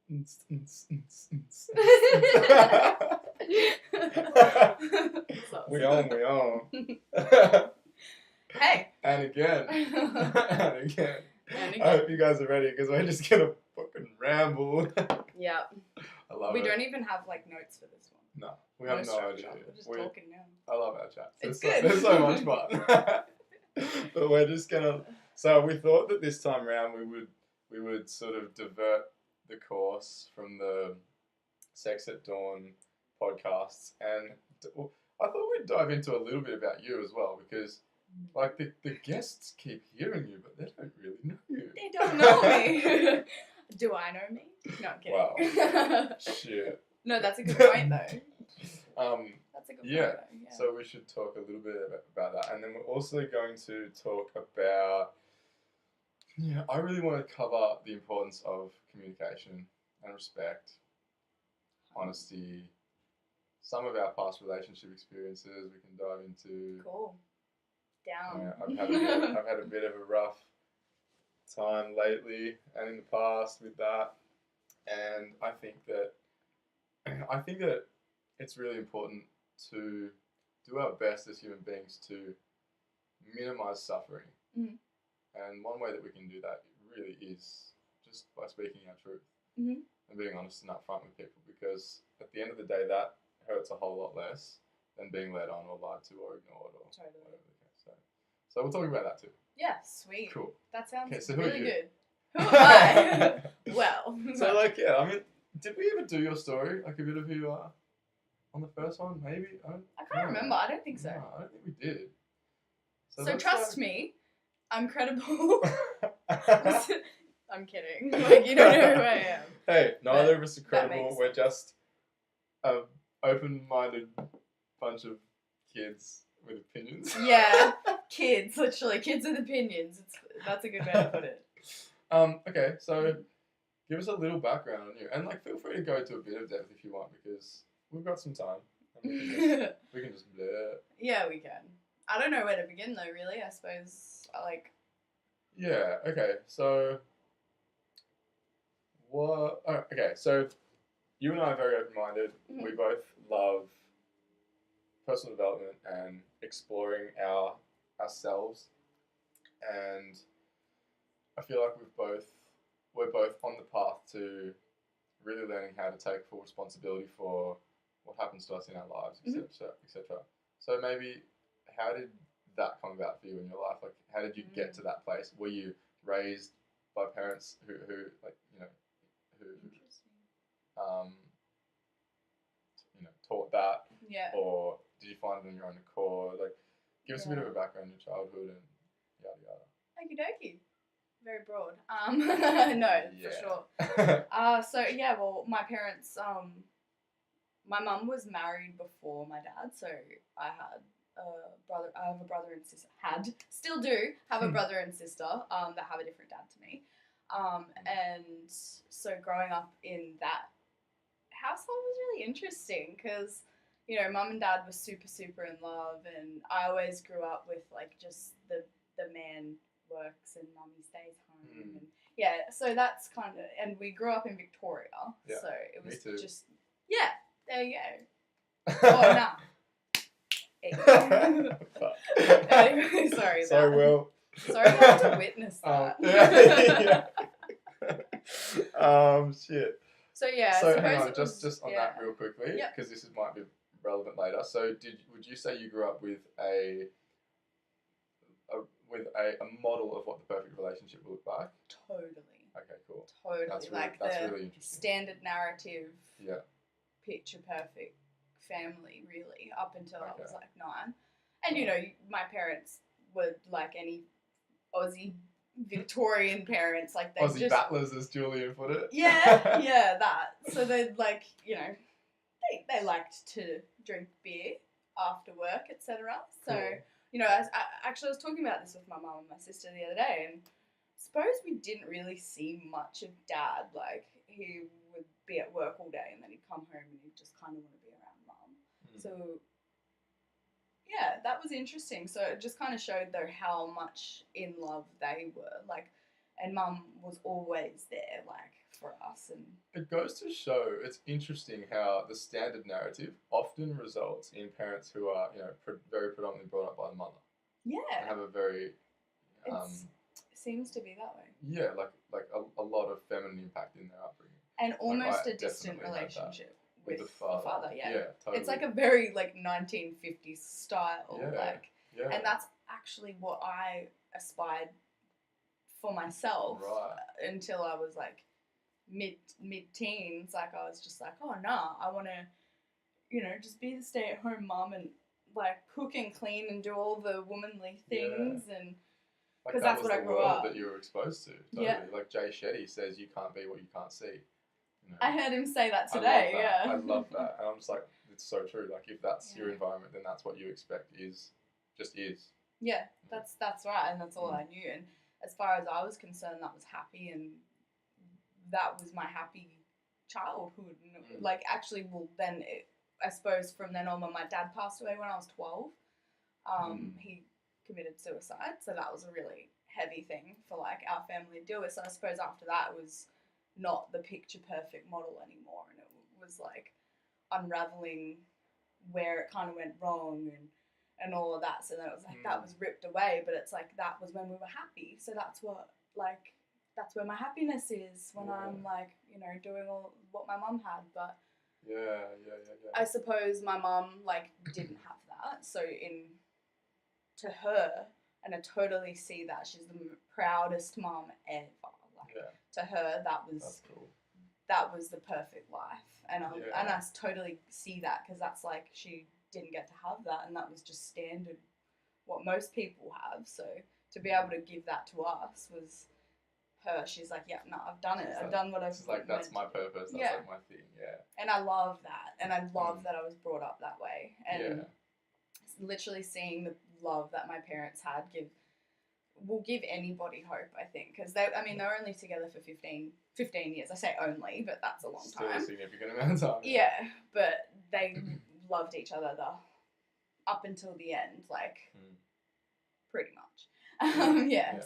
We on. Hey. And again. And again. I hope you guys are ready because we're just gonna fucking ramble. Yeah. I love it. We don't even have like notes for this one. No, we have no idea. We're just talking now. I love our chat. It's good. It's so much fun. But we're just gonna. So we thought that this time around we would sort of divert the course from the Sex at Dawn podcasts, and I thought we'd dive into a little bit about you as well, because like the guests keep hearing you, but they don't really know you. They don't know me. Do I know me? No, I'm kidding. Wow. Shit. No, that's a good point though. That's a good point though. Yeah. So we should talk a little bit about that, and then we're also going to talk about. Yeah, I really want to cover the importance of communication and respect, honesty, some of our past relationship experiences we can dive into. Cool. Down. Yeah, I've had a bit of a rough time lately and in the past with that, and I think that it's really important to do our best as human beings to minimize suffering. Mm-hmm. And one way that we can do that really is just by speaking our truth and being honest and upfront with people, because at the end of the day, that hurts a whole lot less than being led on or lied to or ignored or whatever the case. So we'll talk about that too. Yeah, sweet. Cool. That sounds so really good. Who am I? Well. So like, yeah, I mean, did we ever do your story, like a bit of who you are on the first one? Maybe? I can't remember. I don't think so. No, I don't think we did. So trust me, I'm credible. I'm kidding. Like, you don't know who I am. Hey, neither of us are credible. We're just an open-minded bunch of kids with opinions. Yeah, kids, literally. Kids with opinions. That's a good way to put it. Okay, so give us a little background on you. And, like, feel free to go into a bit of depth if you want, because we've got some time. And we can just blur. Yeah, we can. I don't know where to begin, though, really. I suppose, Yeah, okay, so... What? Oh, okay, so you and I are very open-minded. Mm-hmm. We both love personal development and exploring ourselves, and I feel like we're both on the path to really learning how to take full responsibility for what happens to us in our lives, etc., etc. So maybe, how did that come about for you in your life? Like, how did you get to that place? Were you raised by parents who like, you know, who taught that? Yeah. Or did you find it on your own accord? Like, give us a bit of a background in your childhood and yada yada. Okie dokie. Very broad. No, for sure. So yeah, well, my parents, my mum was married before my dad, so I had I have a brother and sister. Still do have a brother and sister that have a different dad to me. And so growing up in that household was really interesting because, you know, mum and dad were super, super in love, and I always grew up with like just the man works and mummy stays home. And yeah, so that's kind of, and we grew up in Victoria, so it was just, yeah, there you go. Oh, nah. Anyway, sorry Will. Sorry I had to witness that. Shit. So yeah. So hang on, just on that real quickly, because this might be relevant later. So would you say you grew up with a model of what the perfect relationship would look like? Totally. Okay, cool. Totally. That's really interesting. Standard narrative. Yeah. Picture perfect family, really, up until I was like 9. And you know, my parents were like any Aussie Victorian parents, like they Aussie battlers, as Julian put it. Yeah, that. So they'd like, you know, they liked to drink beer after work, etc. So, you know, I was talking about this with my mum and my sister the other day, and I suppose we didn't really see much of Dad. Like, he would be at work all day and then he'd come home and he'd just kind of want to be around Mum. So, yeah, that was interesting. So it just kind of showed, though, how much in love they were. Like, and Mum was always there, like, for us. And it goes to show, it's interesting how the standard narrative often results in parents who are, very predominantly brought up by the mother. Yeah. And have a very... it seems to be that way. Yeah, like a lot of feminine impact in their upbringing. And almost a distant relationship with the father. Yeah. Totally. It's like a very 1950s style. Yeah. And that's actually what I aspired for myself until I was mid-teens. I was just oh nah, I want to, just be the stay-at-home mum and cook and clean and do all the womanly things and because that's what I grew up. That you were exposed to. Totally. Yeah. Like Jay Shetty says, you can't be what you can't see. I heard him say that today. I love that, and I'm just it's so true. If that's your environment, then that's what you expect just is. Yeah, that's right, and that's all I knew. And as far as I was concerned, that was happy, and that was my happy childhood. And actually, then I suppose from then on, when my dad passed away when I was 12, he committed suicide, so that was a really heavy thing for our family to deal with. So I suppose after that it was not the picture perfect model anymore, and it was unraveling where it kind of went wrong and all of that. So then it was that was ripped away, but it's that was when we were happy. So that's what that's where my happiness is when I'm doing all what my mum had. But yeah. I suppose my mum didn't have that, so to her, and I totally see that she's the proudest mum ever. To her, that's cool. That was the perfect life, and I totally see that because that's she didn't get to have that, and that was just standard what most people have. So to be able to give that to us was her. She's no, I've done it. I've done what I've. That's my purpose. That's my thing. Yeah. And I love that, and I love that I was brought up that way, and literally seeing the love that my parents had will give anybody hope, I think, because they're only together for 15 years. I say only, but that's a long Still time. A significant amount of time. Yeah, but they loved each other up until the end, pretty much.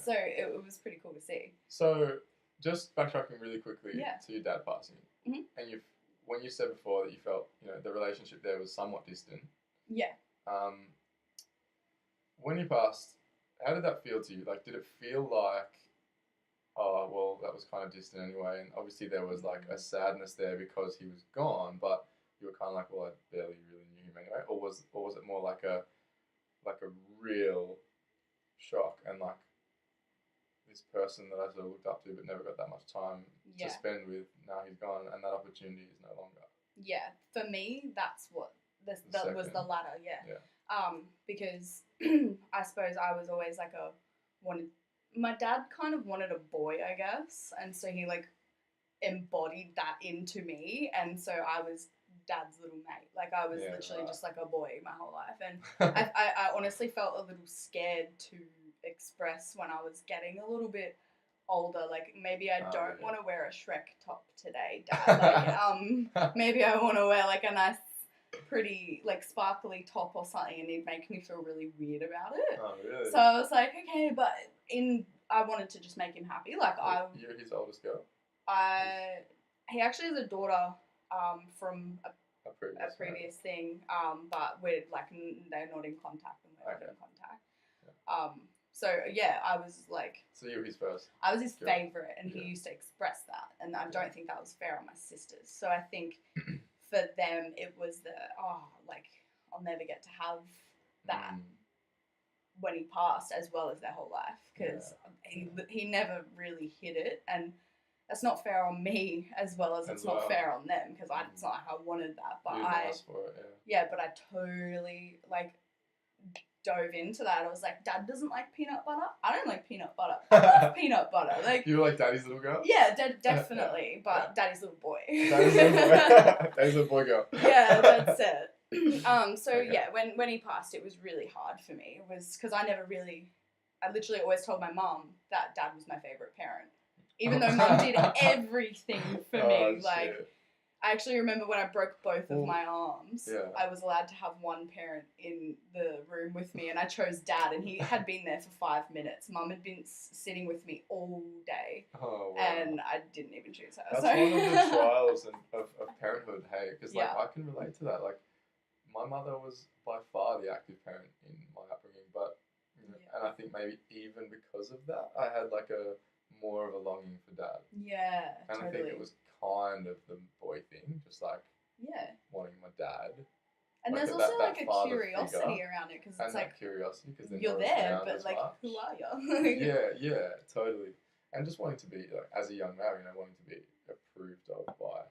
So it was pretty cool to see. So just backtracking really quickly to your dad passing, and when you said before that you felt the relationship there was somewhat distant. Yeah. When he passed, how did that feel to you? Did it feel oh, well, that was kind of distant anyway, and obviously there was a sadness there because he was gone, but you were kind of well, I barely really knew him anyway, or was it more like a real shock and this person that I sort of looked up to but never got that much time to spend with, now he's gone and that opportunity is no longer? Yeah, for me, that's what that was the latter. Yeah. Because I suppose I was always my dad kind of wanted a boy, I guess, and so he embodied that into me, and so I was dad's little mate. I was literally just a boy my whole life, and I honestly felt a little scared to express when I was getting a little bit older. Maybe I don't want to wear a Shrek top today, Dad. Maybe I want to wear a nice pretty sparkly top or something, and it'd make me feel really weird about it. Oh, really? So I was okay, but I wanted to just make him happy. You're his oldest girl? He actually has a daughter from a previous thing, but we're they're not in contact and we're not in contact. Yeah. So I was So you were his first? I was his favourite, and he used to express that, and I don't think that was fair on my sisters. So I think for them it was I'll never get to have that when he passed, as well as their whole life, because he never really hid it, and that's not fair on me as well as it's not fair on them, because it's not how I wanted that, but I asked for it, but I totally dove into that. I was Dad doesn't like peanut butter. I don't like peanut butter. I love peanut butter. You were Daddy's little girl? Yeah, definitely, but Daddy's little boy. Daddy's little boy. Daddy's little boy girl. Yeah, that's it. When he passed, it was really hard for me. It was because I literally always told my mum that Dad was my favourite parent. Even though Mum did everything for me. I actually remember when I broke both of my arms, yeah. I was allowed to have one parent in the room with me, and I chose Dad, and he had been there for 5 minutes. Mum had been sitting with me all day, and I didn't even choose her. That's one of the trials of parenthood, hey, because like I can relate to that. Like, my mother was by far the active parent in my upbringing, but and I think maybe even because of that, I had like more of a longing for Dad. Yeah, and totally. I think it was kind of the boy thing, just like wanting my dad. And like there's also like a curiosity figure. Around it, because it's like curiosity, because you're there, but like much. who are you? yeah, totally. And just wanting to be like, as a young man, wanting to be approved of by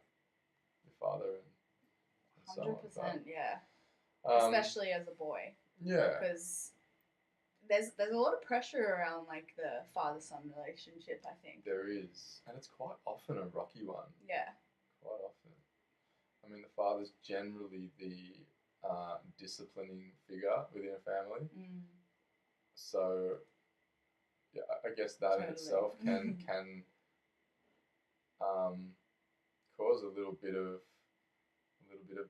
your father and so on. 100%, yeah. Especially as a boy. Yeah. Because there's a lot of pressure around like the father-son relationship, I think. There is, and it's quite often a rocky one. Yeah. Quite often. I mean, the father's generally the disciplining figure within a family. So, yeah, I guess that in itself can cause a little bit of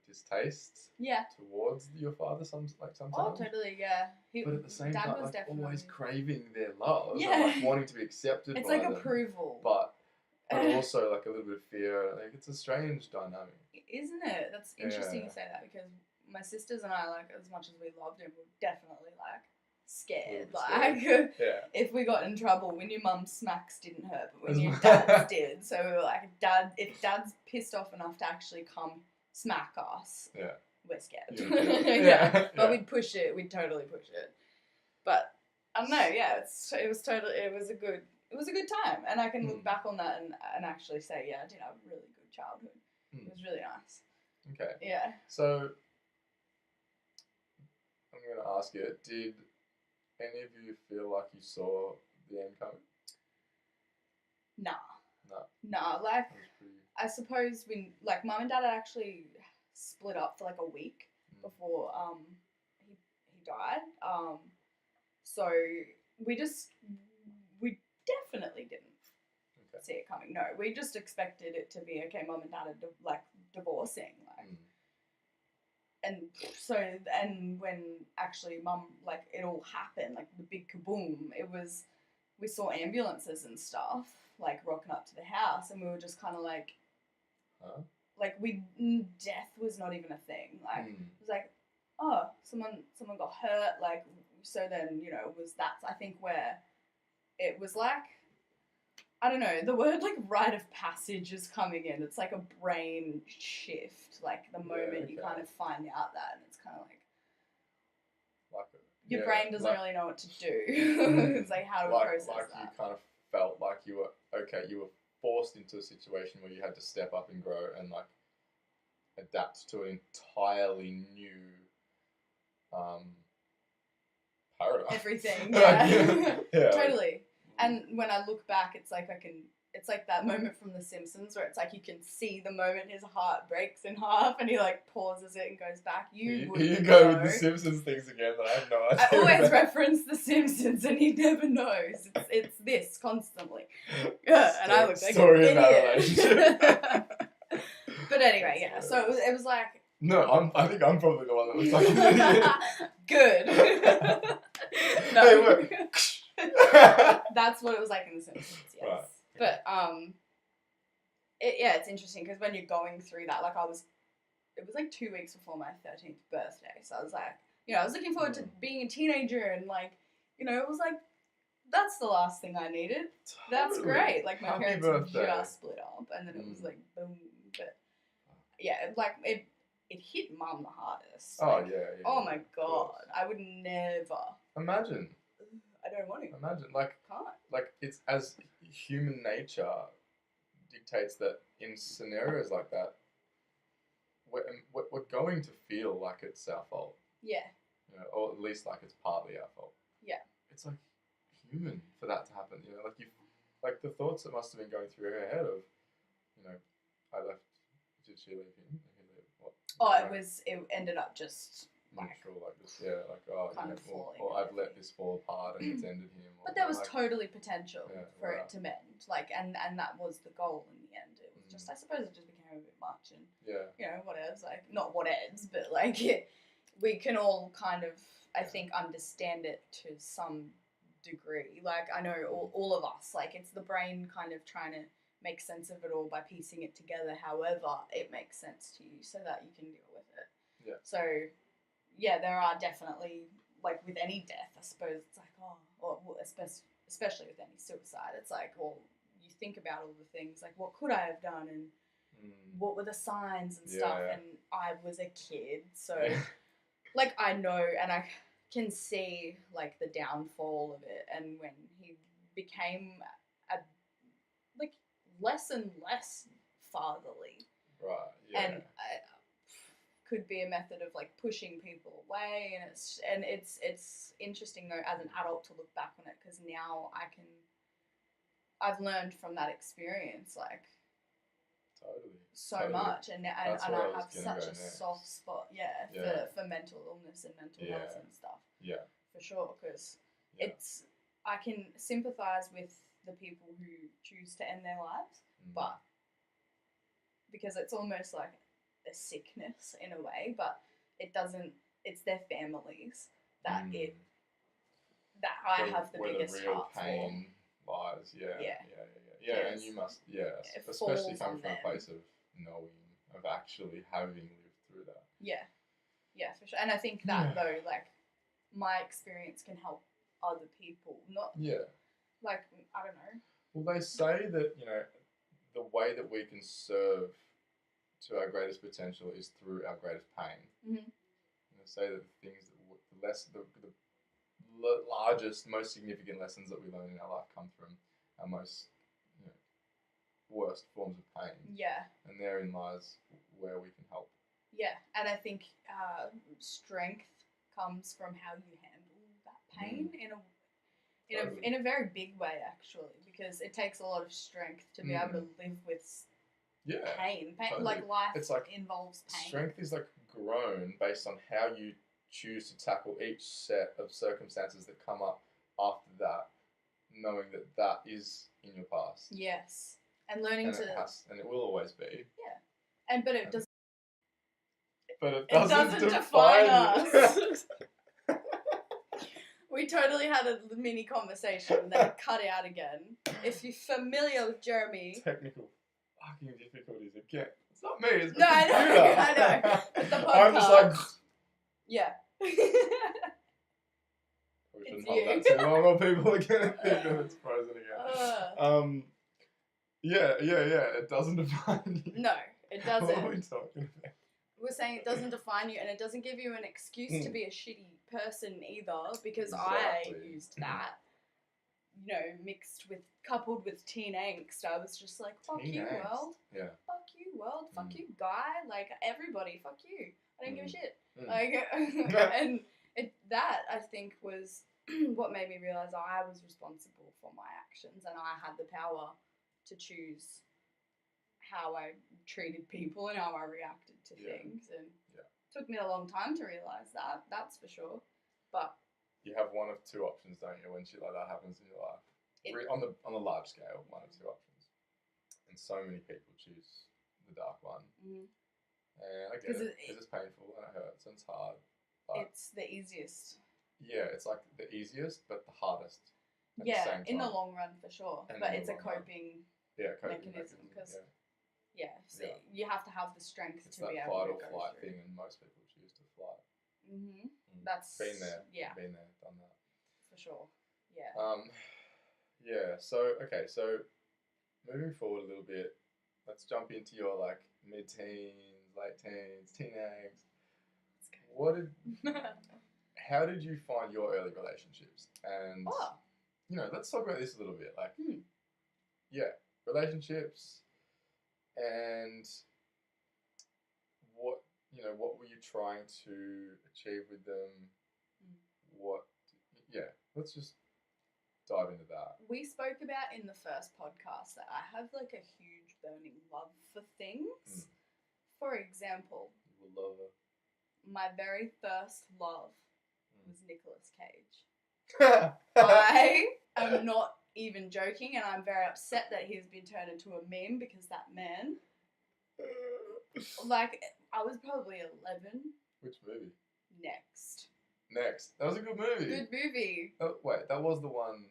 distaste. Yeah. Towards your father, sometimes. Oh, totally, yeah. But at the same Dad time, was like always craving their love. Yeah. And, like wanting to be accepted. It's by like them, approval. But also like a little bit of fear. Like, it's a strange dynamic. Isn't it? That's interesting you say that, because my sisters and I, like, as much as we loved him, were definitely like scared. Like, if we got in trouble, when your mum's smacks didn't hurt, but when your dad's did. So we were like, if Dad's pissed off enough to actually come smack us, we're scared. But we'd push it. We'd totally push it. But I don't know. Yeah, it was a good time, and I can look back on that and actually say, yeah, I did have a really good childhood. It was really nice. Okay. Yeah. So I'm going to ask you, did any of you feel like you saw the end coming? Nah. Like, I suppose like, Mum and Dad had actually split up for like a week before he died. So we definitely didn't see it coming. No, we just expected it to be, okay, Mum and Dad are like divorcing, like. And when actually Mum, like, it all happened, like the big kaboom, we saw ambulances and stuff, like, rocking up to the house, and we were just kind of like, like, death was not even a thing. Like, it was like, oh, someone got hurt, like, so then, that's, I think, where it was like, I don't know, the word, like, rite of passage is coming in. It's like a brain shift, like, the moment you kind of find out that, and it's kind of like your brain doesn't really know what to do. It's like, how to process that. You kind of felt like you were forced into a situation where you had to step up and grow and, like, adapt to an entirely new paradigm. Everything, yeah. Totally. And when I look back, it's like it's like that moment from The Simpsons where it's like you can see the moment his heart breaks in half and he, like, pauses it and goes back. You go with The Simpsons things again, but I have no idea. I always reference The Simpsons and he never knows. It's this constantly. And I look like story an of idiot. that relationship. But anyway, yeah. So it was like. No, I think I'm probably the one that looks like an idiot. Good. No. Hey, look. That's what it was like in The Simpsons, yes. Right. But it's interesting because when you're going through that, like, it was like 2 weeks before my 13th birthday, so I was like, I was looking forward to being a teenager, and, like, it was like, that's the last thing I needed. That's great. Like, my parents had just split up, and then it was like, boom. But yeah, it hit Mum the hardest. Oh, like, yeah. Oh my God, I would never. Imagine. I don't want to. Imagine, like, can't. Like, it's as human nature dictates that in scenarios like that, we're going to feel like it's our fault. Yeah. Or at least like it's partly our fault. Yeah. It's like human for that to happen. Like the thoughts that must have been going through her head of, I left. Did she leave him? What? Oh, it ended up just. Neutral, like this, or I've let this fall apart and it's ended him. But there was totally potential for it to mend, like, and that was the goal in the end. It was just, I suppose, it just became a bit much, and yeah, whatevs, like not whatevs, but like we can all kind of, I think, understand it to some degree. Like I know all of us, like it's the brain kind of trying to make sense of it all by piecing it together. However, it makes sense to you so that you can deal with it. Yeah. So, yeah, there are definitely, like with any death, I suppose it's like, or especially with any suicide, it's like, well, you think about all the things, like what could I have done, and what were the signs and stuff, and I was a kid, so like I know, and I can see like the downfall of it, and when he became like less and less fatherly, right, yeah, and could be a method of like pushing people away, and it's interesting though as an adult to look back on it, because now I've learned from that experience like so much, and I have such a soft spot for mental illness and mental health and stuff, for sure, because it's, I can sympathize with the people who choose to end their lives, but because it's almost like a sickness in a way, but it doesn't, it's their families that I have the biggest heart pain for. Lies, and you must, especially coming from a place of knowing, of actually having lived through that. Yeah, for sure. And I think that though, like, my experience can help other people, not like, I don't know. Well, they say that, the way that we can serve to our greatest potential is through our greatest pain. And they say that the things that the largest, most significant lessons that we learn in our life come from our most worst forms of pain. And therein lies where we can help. And I think strength comes from how you handle that pain in a very big way, actually, because it takes a lot of strength to be able to live with pain. Totally. Like life, it's like involves pain. Strength is like grown based on how you choose to tackle each set of circumstances that come up after that, knowing that that is in your past. Yes, and learning and it will always be. But it doesn't. But it doesn't define us. We totally had a mini conversation that cut out again. If you're familiar with Jeremy, technical fucking difficulties again. It's not me. It's no, I know. But the podcast. I'm just like. We shouldn't hold that too long, or people are gonna think that it's frozen again. It doesn't define you. No, it doesn't. What are we talking about? We're saying it doesn't define you, and it doesn't give you an excuse to be a shitty person either, because I used that, coupled with teen angst. I was just like, fuck you, world. Fuck you, world. Fuck you, guy. Like, everybody, fuck you. I don't give a shit. Like, and that, I think, was what made me realise I was responsible for my actions, and I had the power to choose how I treated people and how I reacted to things, and it took me a long time to realise that, that's for sure. But you have one of two options, don't you, when shit like that happens in your life? On the large scale, one of two options. And so many people choose the dark one. And I get it, because it's painful and it hurts and it's hard. But it's the easiest. Yeah, it's like the easiest, but the hardest. In the long run, for sure. But it's a coping mechanism, because you have to have the strength to be able to go through. It's that fight or flight thing, and most people choose to fly. That's been there. Been there, done that. For sure. So moving forward a little bit, let's jump into your like mid-teens, late teens, teenage. How did you find your early relationships? And let's talk about this a little bit. Like, relationships, and what were you trying to achieve with them? Let's just dive into that. We spoke about in the first podcast that I have like a huge burning love for things. For example, my very first love was Nicolas Cage. I am not even joking, and I'm very upset that he's been turned into a meme, because that man Like, I was probably 11. Which movie? Next. That was a good movie. Good movie. Oh, wait, that was the one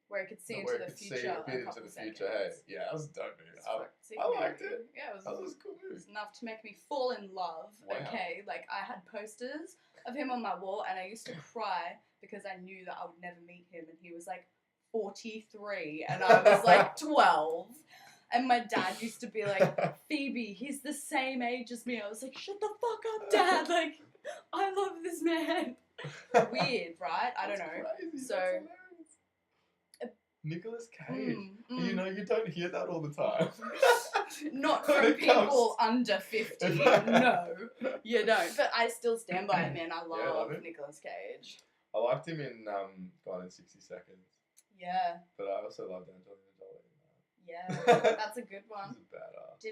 where it could see where into the it could see future. a bit into the future. Hey, yeah, that was a dope movie. I liked it. Yeah, That was a cool movie. It was enough to make me fall in love. Wow. Okay, like I had posters of him on my wall, and I used to cry because I knew that I would never meet him, and he was like 43, and I was like 12. And my dad used to be like, Phoebe, he's the same age as me. I was like, shut the fuck up, Dad. Like, I love this man. Weird, right? I don't know. Crazy. So, Nicolas Cage. You know, you don't hear that all the time. Not from people under 50. No, you don't. But I still stand by it, man. I love Nicolas Cage. I liked him in Gone in 60 Seconds. Yeah. But I also loved Angelina Jolie. Yeah, that's a good one. She's a badass.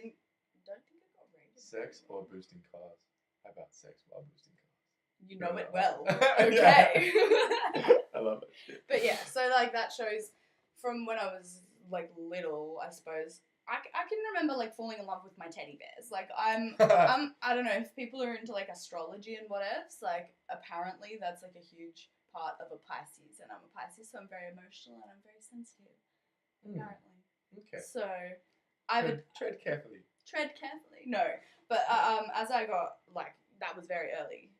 Don't think it got rated. Sex or boosting cars? How about sex while boosting cars? You know it well. Okay. I love it. But yeah, so like that shows from when I was like little, I suppose. I can remember like falling in love with my teddy bears. Like I don't know if people are into like astrology and whatevs. Like apparently that's like a huge part of a Pisces, and I'm a Pisces, so I'm very emotional and I'm very sensitive. Apparently. Okay. So I would tread carefully. Tread carefully. No, but as I got like that was very early,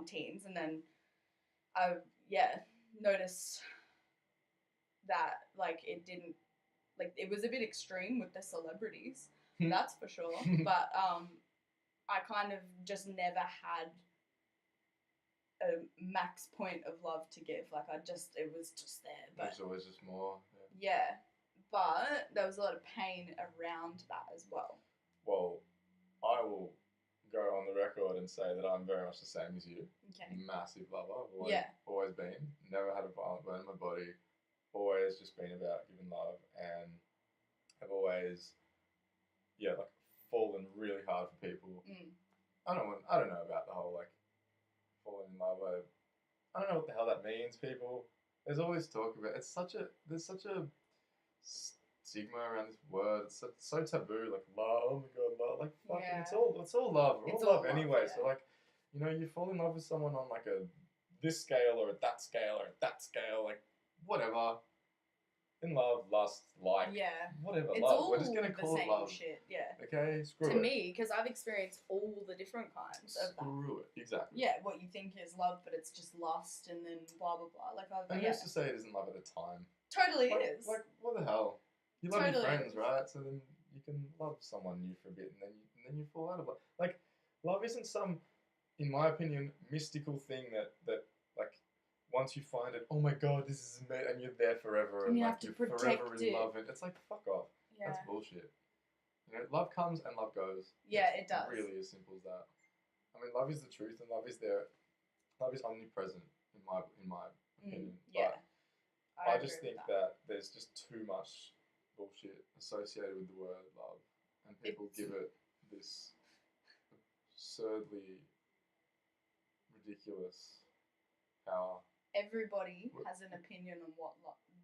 teens, and then I noticed that like it didn't. Like, it was a bit extreme with the celebrities, that's for sure. But I kind of just never had a max point of love to give. Like, it was just there. But There's always just more. Yeah, but there was a lot of pain around that as well. Well, I will go on the record and say that I'm very much the same as you. Okay. Massive lover. Always been. Never had a violent burn in my body. Always just been about giving love, and have always, like fallen really hard for people. I don't know about the whole like falling in love. I don't know what the hell that means. People, there's always talk about there's such a stigma around this word. It's so taboo. Like love, oh my god, love. Like fucking, it's all love. We're all love anyway. Yeah. So like, you fall in love with someone on like this scale or that scale or that scale, like whatever. In love, lust, like, whatever, it's love. all We're just going to call it love. Shit, yeah. Okay, screw it. To me, because I've experienced all the different kinds of that. Screw it, exactly. Yeah, what you think is love, but it's just lust and then blah, blah, blah. Like, and who's to say it isn't love at the time? Totally is. Like, what the hell? You love your friends, right? So then you can love someone new for a bit and then you fall out of love. Like, love isn't some, in my opinion, mystical thing that like, once you find it, oh my god, this is me, and you're there forever, and you like have to you're forever protect in love. And it's like, fuck off. Yeah. That's bullshit. Love comes and love goes. Yeah, it does. Really as simple as that. I mean, love is the truth, and love is there. Love is omnipresent in my opinion. Yeah. But I just think that there's just too much bullshit associated with the word love, and people give it this absurdly ridiculous power. Everybody has an opinion on what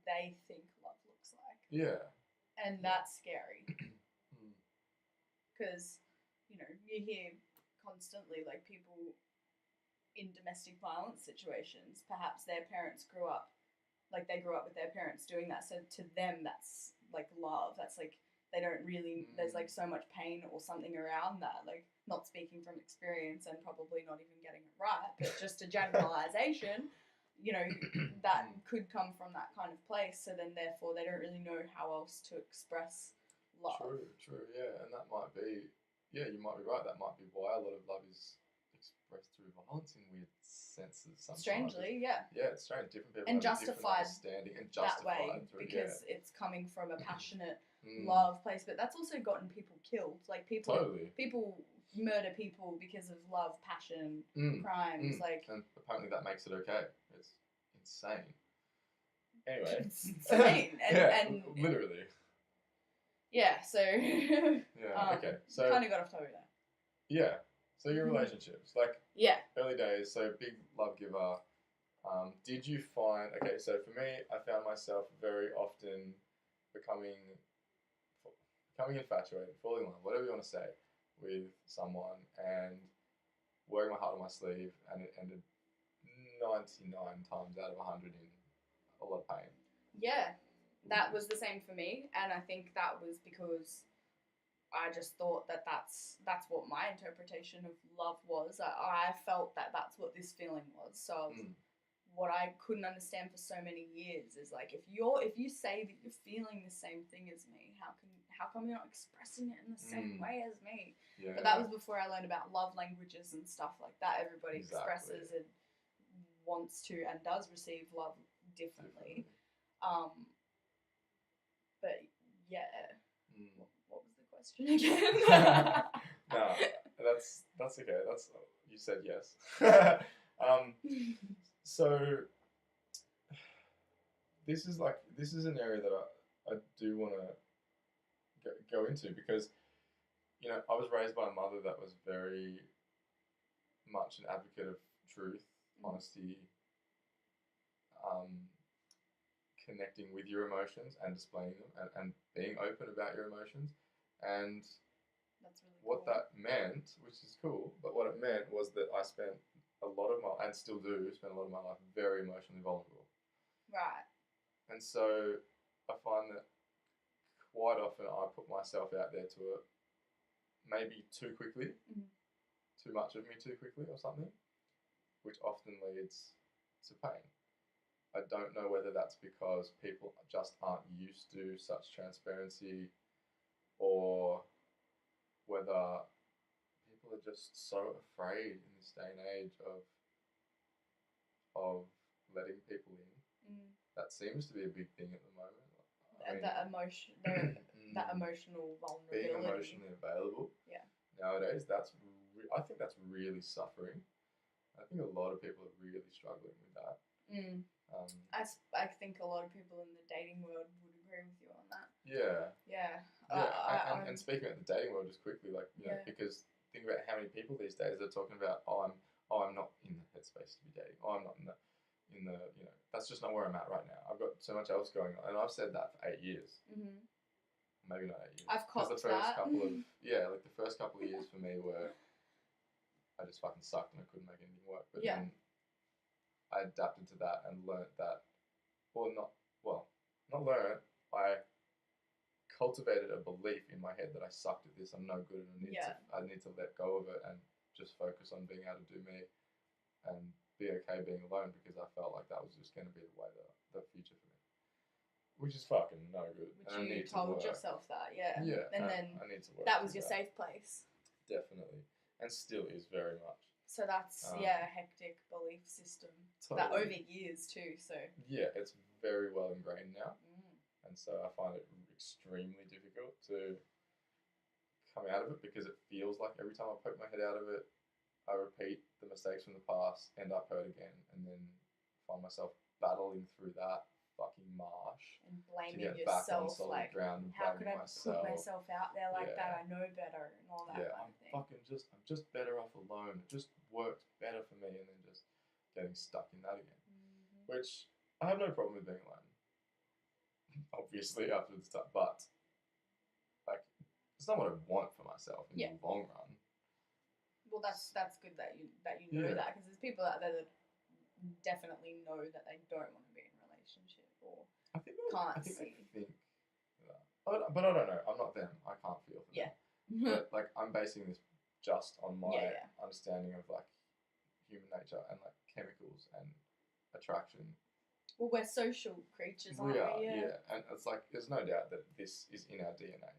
they think love looks like. Yeah. And that's scary. Because, you hear constantly, like, people in domestic violence situations, perhaps their parents grew up with their parents doing that. So to them, that's, like, love. That's, like, they don't really, there's, like, so much pain or something around that. Like, not speaking from experience and probably not even getting it right, but just a generalization. That could come from that kind of place, so then therefore they don't really know how else to express love. True, yeah, and that might be, you might be right, that might be why a lot of love is expressed through violence in weird senses sometimes. Strangely, yeah. Yeah, it's strange, different people and have justified understanding and that way because it's coming from a passionate love place, but that's also gotten people killed. Like people murder people because of love, passion, crimes, like. And apparently that makes it okay. It's insane. Anyway. It's insane. And literally. Yeah, so. Okay. So. Kind of got off topic there. Yeah. So your relationships, like. Yeah. Early days, so big love giver. Did you find, okay, so for me, I found myself very often becoming becoming infatuated, falling in love, whatever you want to say, with someone, and wearing my heart on my sleeve, and it ended 99 times out of 100 in a lot of pain. Yeah, that was the same for me, and I think that was because I just thought that that's what my interpretation of love was. I felt that that's what this feeling was. So what I couldn't understand for so many years is like, if you say that you're feeling the same thing as me, how come you're not expressing it in the same way as me? Yeah. But that was before I learned about love languages and stuff like that. Everybody expresses and wants to and does receive love differently. But yeah. What was the question again? No, that's okay. That's you said yes. So this is an area that I do want to go into, because I was raised by a mother that was very much an advocate of truth, honesty, connecting with your emotions and displaying them, and being open about your emotions. And that's really what cool. that meant, which is cool, but what it meant was that I spent a lot of my, and still do, spend a lot of my life very emotionally vulnerable. Right. And so I find that quite often I put myself out there to maybe too quickly, too much of me too quickly or something, which often leads to pain. I don't know whether that's because people just aren't used to such transparency, or whether people are just so afraid in this day and age of letting people in. That seems to be a big thing at the moment. That emotional vulnerability. Being emotionally available. Yeah. Nowadays, I think that's really suffering. I think a lot of people are really struggling with that. I think a lot of people in the dating world would agree with you on that. Yeah. Yeah. And speaking about the dating world, just quickly, because think about how many people these days are talking about, I'm not in the headspace to be dating. I'm not in the that's just not where I'm at right now. I've got so much else going on, and I've said that for 8 years. Maybe not 8 years. I've copped the first couple of years for me were, I just fucking sucked and I couldn't make anything work. But then I adapted to that and learnt that, not learnt. I cultivated a belief in my head that I sucked at this. I'm no good, and I need to let go of it and just focus on being able to do me and be okay being alone, because I felt like that was just going to be the way the future for me, which is fucking no good. Which you told yourself that, yeah. And then I need to work. That was your safe place. Definitely, and still is very much. So that's a hectic belief system that over years too. So it's very well ingrained now, and so I find it extremely difficult to come out of it, because it feels like every time I poke my head out of it, I repeat the mistakes from the past, end up hurt again, and then find myself battling through that fucking marsh and blaming to get yourself. Back on solid ground and how could I myself. put myself out there like that? I know better and all that kind of thing. I'm just better off alone. It just works better for me, and then just getting stuck in that again. Which I have no problem with being alone. Obviously, after the stuff, but it's not what I want for myself in the long run. Well, that's good that you know that, because there's people out there that definitely know that they don't want to be in a relationship or can't see. But I don't know. I'm not them. I can't feel for them. But I'm basing this just on my understanding of human nature and chemicals and attraction. Well, we're social creatures, aren't we? Yeah. And it's there's no doubt that this is in our DNA.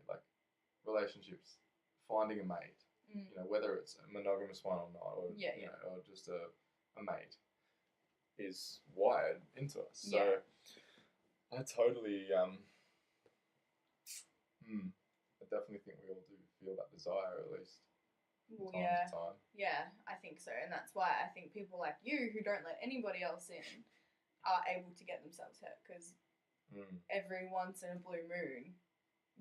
Relationships, finding a mate. Whether it's a monogamous one or not, or or just a mate, is wired into us. So I totally, I definitely think we all do feel that desire, at least. Well, yeah, I think so, and that's why I think people like you who don't let anybody else in are able to get themselves hurt, because every once in a blue moon,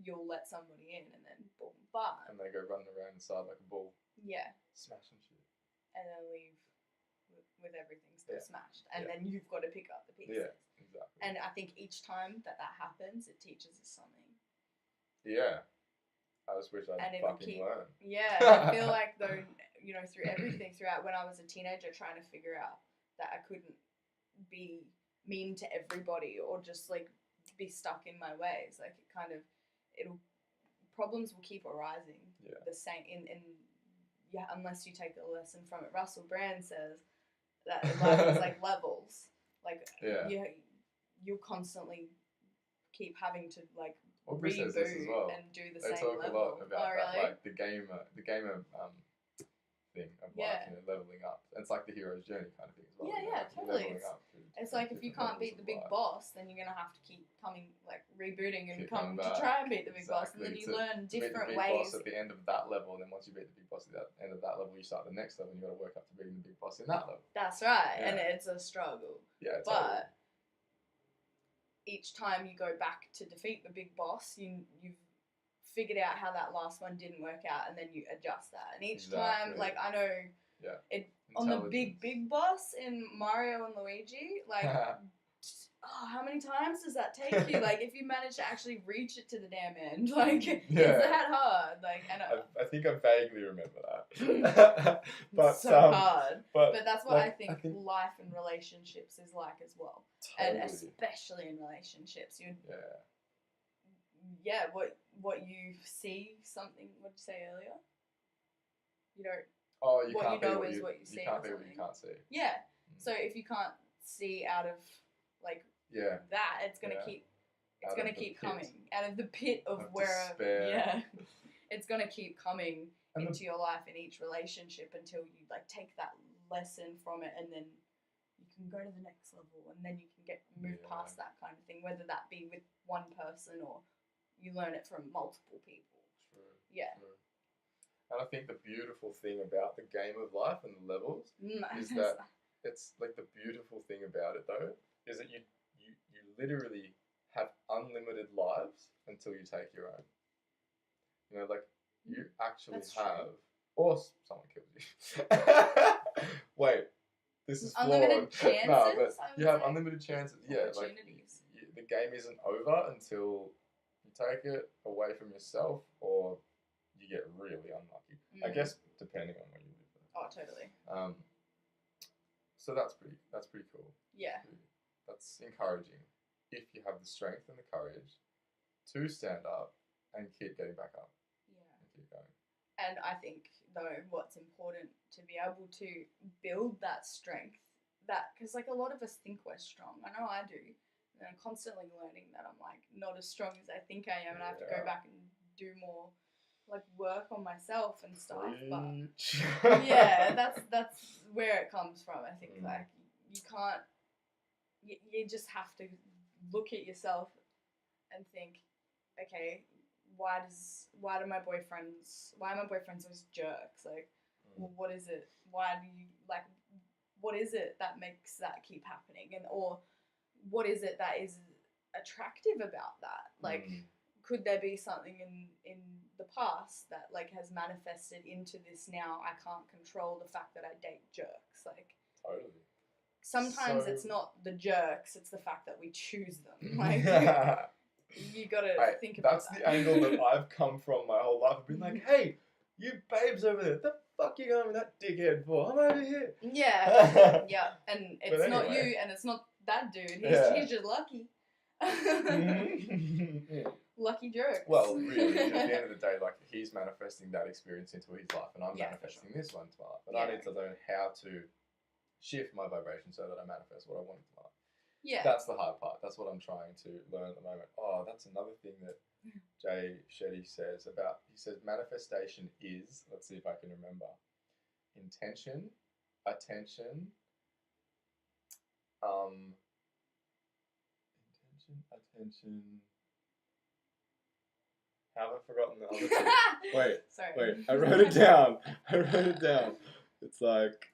you'll let somebody in, and then boom, bang. And they go running around inside like a bull. Yeah. Smashing shit. And then leave with everything still smashed. And then you've got to pick up the pieces. Yeah, exactly. And I think each time that happens, it teaches us something. Yeah. I just wish I'd and it'll fucking keep, learn. Yeah, I feel like though, you know, through everything, throughout when I was a teenager trying to figure out that I couldn't be mean to everybody or just like be stuck in my ways, like it kind of, problems will keep arising. Yeah. The same yeah, unless you take a lesson from it. Russell Brand says that life is like levels. Like you'll constantly keep having to like reboot well. and do the they same talk level. a lot about really? that, like the gamer thing of life, you know, leveling up. It's like the hero's journey kind of thing as well. Yeah, totally. It's like if you can't beat the big life. boss, then you're gonna have to keep rebooting and come to back. try and beat the big boss, and then you learn different beat the big ways. boss at the end of that level, and then once you beat the big boss at the end of that level, you start the next level, and you got to work up to beating the big boss in that level. That's right, and it's a struggle. Yeah, but each time you go back to defeat the big boss, you've figured out how that last one didn't work out, and then you adjust that. And each time, like I know, on the big boss in Mario and Luigi, like, how many times does that take you? Like, if you manage to actually reach it to the damn end, like, it's that hard. Like, and I think I vaguely remember that. But so hard. But that's what like, I think life and relationships is like as well, totally. and especially in relationships, what you see something. What did you say earlier? You don't. Oh, you what can't you know be is what you see. You can't be what you can't see. Yeah. So if you can't see out of like that, it's gonna keep. It's gonna keep coming out of the pit of where. Despair. Yeah. It's gonna keep coming into your life in each relationship until you like take that lesson from it, and then you can go to the next level, and then you can move past that kind of thing, whether that be with one person or you learn it from multiple people. True. Yeah. True. And I think the beautiful thing about the game of life and the levels is that it's like the beautiful thing about it though is that you literally have unlimited lives until you take your own. You know, like you actually have, or someone kills you. Wait, this is unlimited flawed. chances. No, but you have unlimited chances. Yeah, like the game isn't over until you take it away from yourself or you get really unlucky. I guess depending on where you live. Oh, totally. So that's pretty cool. Yeah. That's encouraging if you have the strength and the courage to stand up and keep getting back up. Yeah. And keep going. And I think though what's important to be able to build that strength, because like a lot of us think we're strong. I know I do. And I'm constantly learning that I'm like not as strong as I think I am, and I have to go back and do more like work on myself and stuff. But yeah, that's where it comes from. I think like you can't. You just have to look at yourself and think, okay, why are my boyfriends always jerks? Like, well, what is it? Why do you like? What is it that makes that keep happening? And or what is it that is attractive about that? Like, could there be something in the past that like has manifested into this now? I can't control the fact that I date jerks. Like, totally. Sometimes it's not the jerks; it's the fact that we choose them. Like, you gotta think about that. That's the angle that I've come from my whole life. I've been like, hey, you babes over there, the fuck you going with that dickhead for? I'm over here. Yeah, yeah, and it's not you, and it's not that dude. He's just lucky. Lucky jerks. Well, really, at the end of the day, like he's manifesting that experience into his life, and I'm manifesting this one to my life. But I need to learn how to shift my vibration so that I manifest what I want in my life. Yeah. That's the hard part. That's what I'm trying to learn at the moment. Oh, that's another thing that Jay Shetty says about, he says manifestation is, let's see if I can remember, intention, attention, how have I forgotten the other two? Wait, I wrote it down. It's like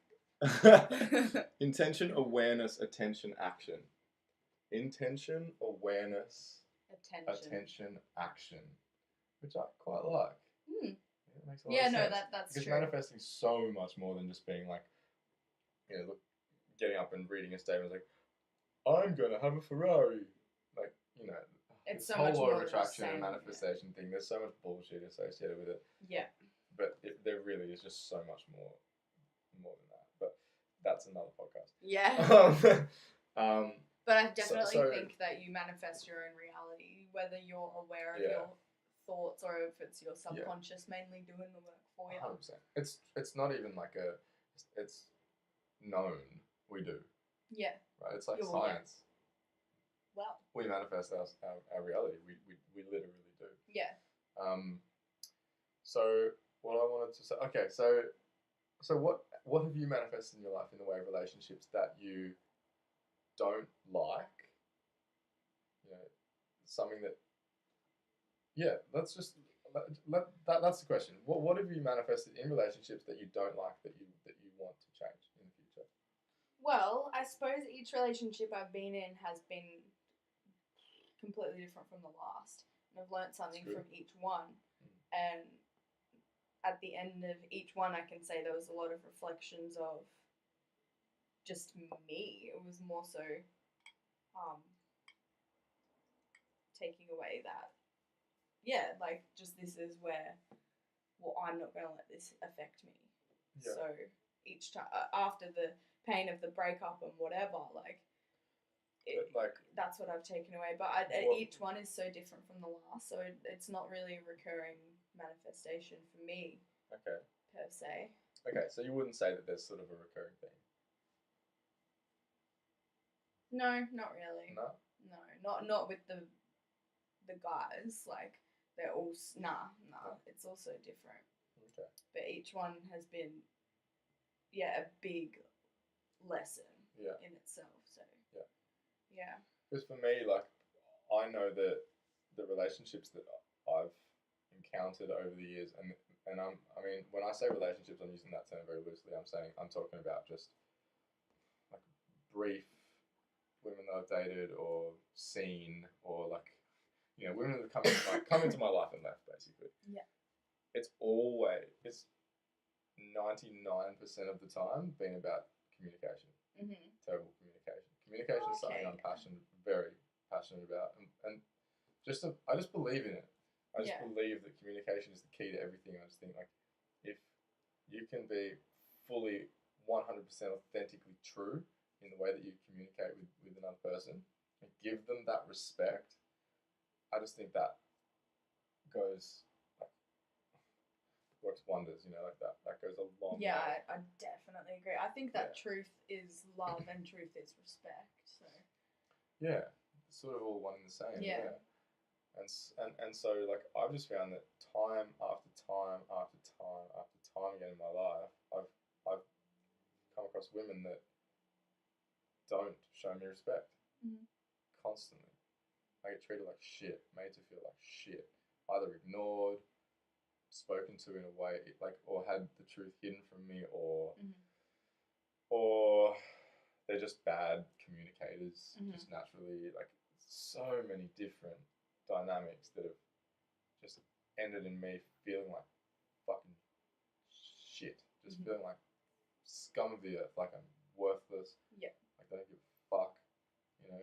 intention, awareness, attention, action. Intention, awareness, attention, action. Which I quite like. Mm. It makes a lot of sense. That's because true. manifesting so much more than just being like, you know, getting up and reading a statement like, I'm going to have a Ferrari. Like, you know. It's this so much whole more law of than just attraction saying and manifestation thing. There's so much bullshit associated with it. Yeah. But there really is just so much more than that. But that's another podcast. Yeah. Um, but I definitely think that you manifest your own reality, whether you're aware of your thoughts or if it's your subconscious mainly doing the work for you. 100%. It's not even like it's known we do. Yeah. Right? It's like science. Yeah. Well. We manifest our reality. We literally do. Yeah. So what I wanted to say, okay, so what have you manifested in your life in the way of relationships that you don't like? You know, something that, let's just that's the question. What have you manifested in relationships that you don't like that you want to change in the future? Well, I suppose each relationship I've been in has been completely different from the last, and I've learnt something from each one, and at the end of each one I can say there was a lot of reflections of just me. It was more so taking away that like just this is where I'm not going to let this affect me. So each time after the pain of the breakup and whatever, that's what I've taken away. But each one is so different from the last, so it's not really a recurring manifestation for me. Okay. Per se. Okay, so you wouldn't say that there's sort of a recurring theme? No, not really. No? No, not with the guys. Like, they're all... Nah, it's also different. Okay. But each one has been, a big lesson in itself, so... Yeah. Because for me, I know that the relationships that I've encountered over the years, and I mean, when I say relationships, I'm using that term very loosely. I'm talking about just like brief women that I've dated or seen, or women that have come into my life and left, basically. Yeah. It's 99% of the time been about communication. Mm-hmm. Terrible communication. Communication is something I'm very passionate about, and I just believe in it. I just believe that communication is the key to everything. I just think if you can be fully 100% authentically true in the way that you communicate with another person and give them that respect, I just think that goes works wonders. That goes a long way. Yeah, I definitely agree. I think that truth is love and truth is respect. So yeah, it's sort of all one and the same. Yeah. And so I've just found that time after time after time after time again in my life, I've come across women that don't show me respect. Mm-hmm. Constantly. I get treated like shit, made to feel like shit, either ignored, spoken to in a way or had the truth hidden from me, or they're just bad communicators, just naturally. So many different dynamics that have just ended in me feeling like fucking shit, just feeling like scum of the earth, like I'm worthless, I don't give a fuck, and I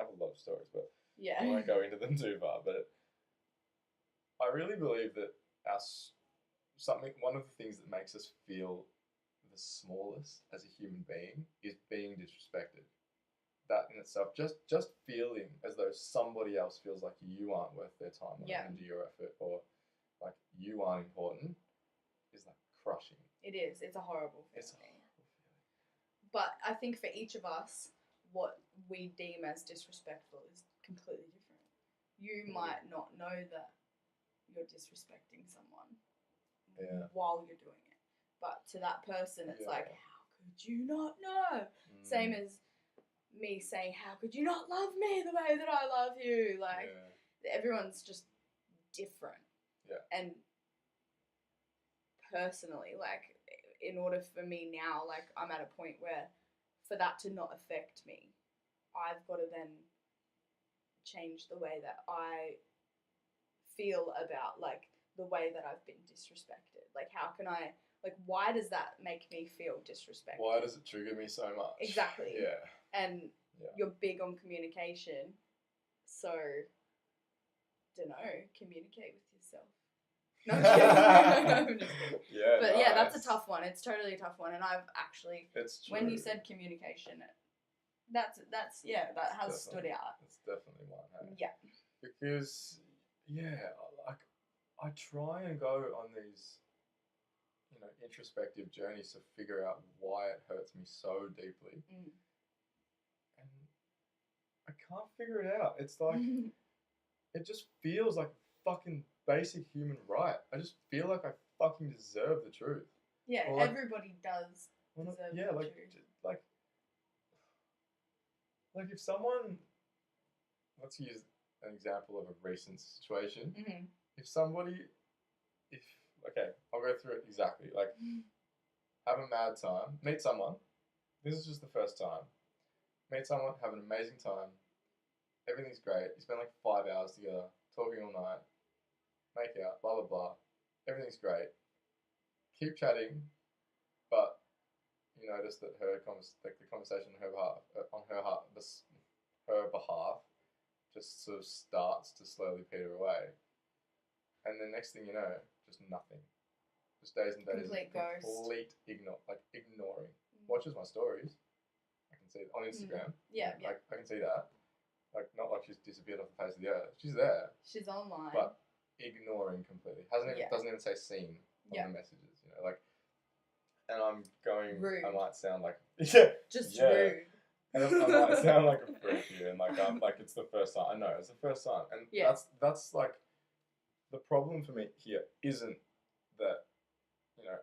have a lot of stories, but I won't go into them too far. But I really believe that one of the things that makes us feel the smallest as a human being is being disrespected. That in itself, just feeling as though somebody else feels like you aren't worth their time or energy or effort, or like you aren't important, is crushing. It is. It's a horrible feeling. It's a horrible feeling. But I think for each of us, what we deem as disrespectful is completely different. You might not know that you're disrespecting someone while you're doing it, but to that person, it's like, how could you not know? Same as me saying, how could you not love me the way that I love you? Everyone's just different. Yeah. And personally, in order for me now, I'm at a point where for that to not affect me, I've got to then change the way that I feel about the way that I've been disrespected. How can I why does that make me feel disrespected? Why does it trigger me so much? Exactly. Yeah. And you're big on communication, so communicate with yourself. No, I'm kidding. I'm just kidding. Yeah, but yeah, that's a tough one. It's totally a tough one, and I've actually, when you said communication, that has stood out. It's definitely one. Hey? Yeah. Because like I try and go on these, introspective journeys to figure out why it hurts me so deeply, and I can't figure it out. It's like it just feels like a fucking basic human right. I just feel like I fucking deserve the truth. Yeah, like, everybody does deserve the truth. Like if someone, let's use an example of a recent situation. Okay, I'll go through it exactly. Like, have a mad time, meet someone. This is just the first time. Meet someone, have an amazing time. Everything's great. You spend like 5 hours together, talking all night, make out, blah, blah, blah. Everything's great. Keep chatting, but you notice that the conversation on her behalf just sort of starts to slowly peter away. And then next thing you know, just nothing. Just days and days complete ignoring. Watches my stories. I can see it on Instagram. Yeah. I can see that. Like, not like she's disappeared off the face of the earth. She's there. She's online. But ignoring completely. Doesn't even say seen on the messages, And I'm going, rude. I might sound like rude. And I might sound like a freak here, and I'm like it's the first time. I know it's the first time, and that's like the problem for me here isn't that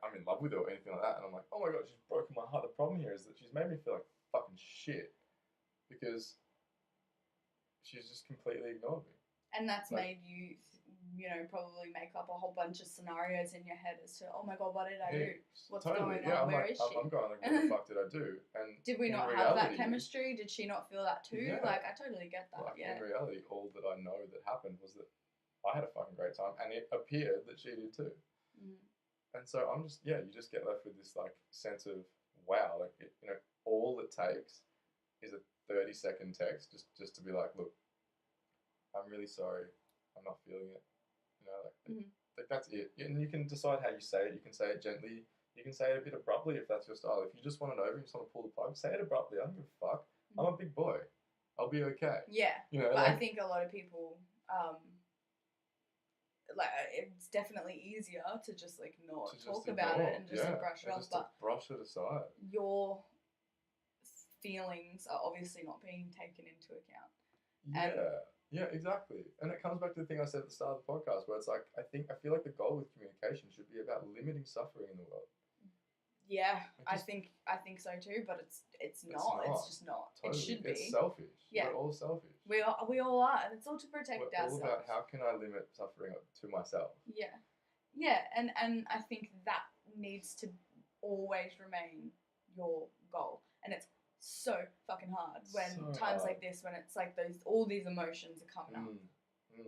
I'm in love with her or anything like that, and I'm like, oh my god, she's broken my heart. The problem here is that she's made me feel like fucking shit because she's just completely ignored me, and that's made you. Probably make up a whole bunch of scenarios in your head as to, oh my god, what did I do? What's going on? Where is she? I'm going like, what the fuck did I do? And did we not have that chemistry? Did she not feel that too? Yeah. Like, I totally get that. Like, in reality, all that I know that happened was that I had a fucking great time, and it appeared that she did too. And so I'm just, you just get left with this like sense of wow, like all it takes is a 30-second text just to be like, look, I'm really sorry, I'm not feeling it. Like that's it. And you can decide how you say it. You can say it gently. You can say it a bit abruptly if that's your style. If you just want it over, you just want to pull the plug, say it abruptly. I don't give a fuck. I'm a big boy. I'll be okay. Yeah. But I think a lot of people, it's definitely easier to just like not talk about it and just brush it off. But brush it aside. Your feelings are obviously not being taken into account. Yeah, exactly. And it comes back to the thing I said at the start of the podcast where it's like, I feel like the goal with communication should be about limiting suffering in the world. Yeah, I think so too, but it's not. It's just not. Totally. It should be. It's selfish. Yeah. We're all selfish. We all are, and it's all to protect ourselves. All about how can I limit suffering to myself. Yeah, and I think that needs to always remain your goal, and it's so fucking hard when times like this, when it's like all these emotions are coming up.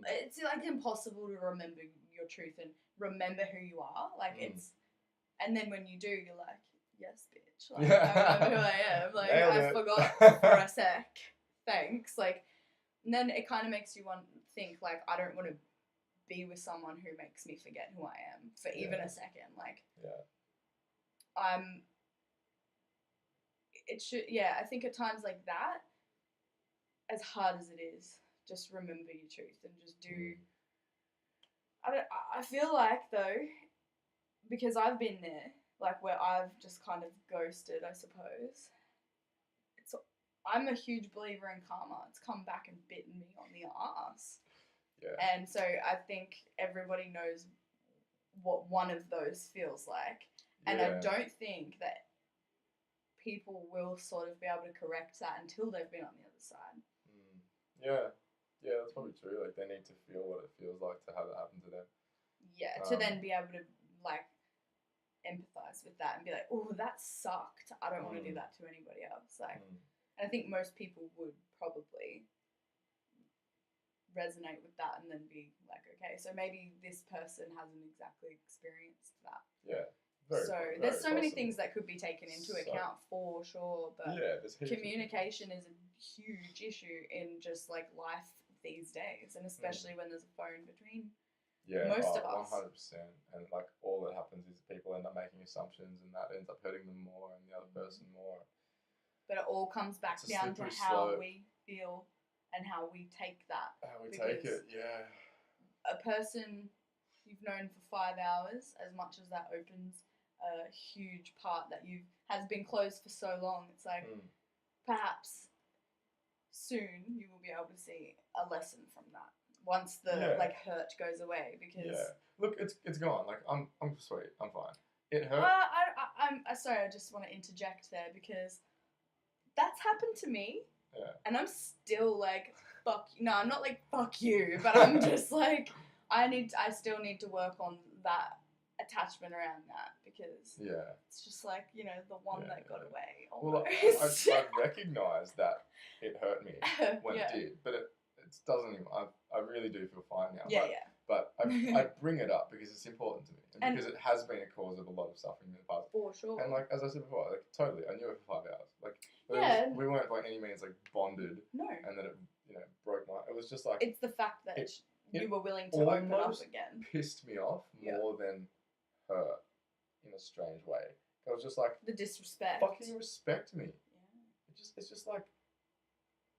It's like impossible to remember your truth and remember who you are. Like it's, and then when you do, you're like, yes, bitch. Like I remember who I am. Like I forgot for a sec. Thanks. Like, and then it kind of makes you think like I don't want to be with someone who makes me forget who I am for even a second. Like, I think at times like that, as hard as it is, just remember your truth and just do. I feel like though, because I've been there, like where I've just kind of ghosted, I suppose. I'm a huge believer in karma. It's come back and bitten me on the ass. Yeah. And so I think everybody knows what one of those feels like. And I don't think that people will sort of be able to correct that until they've been on the other side. Yeah, that's probably true. Like they need to feel what it feels like to have it happen to them. Yeah, to then be able to like empathize with that and be like, oh, that sucked. I don't want to do that to anybody else. Like, and I think most people would probably resonate with that and then be like, okay, so maybe this person hasn't exactly experienced that. Yeah. There's so many things that could be taken into account for sure, but communication is a huge issue in just like life these days, and especially when there's a phone between most of us. 100%. And like all that happens is people end up making assumptions, and that ends up hurting them more and the other person more. But it all comes back down to how we feel and how we take that. How we take it, yeah. A person you've known for 5 hours, as much as that opens a huge part that has been closed for so long, it's like perhaps soon you will be able to see a lesson from that once the like hurt goes away, because look, it's gone. Like I'm sweet, I'm fine. It hurt. I'm sorry, I just want to interject there because that's happened to me. Yeah. And I'm still like, fuck you. No, I'm not like, fuck you. But I'm just like, I still need to work on that attachment around that, because it's just like, you know, the one that got away. Almost. Well, I recognise that it hurt me when it did. But it doesn't even, I really do feel fine now. But I bring it up because it's important to me. And because it has been a cause of a lot of suffering in the past. For sure. And like, as I said before, like totally, I knew it for 5 hours. Like, we weren't by any means like bonded. No. And then it, broke my, it was just like. It's the fact that you were willing to open up again. Pissed me off more than her in a strange way. I was just like. The disrespect. Fucking respect me. Yeah. It's just like,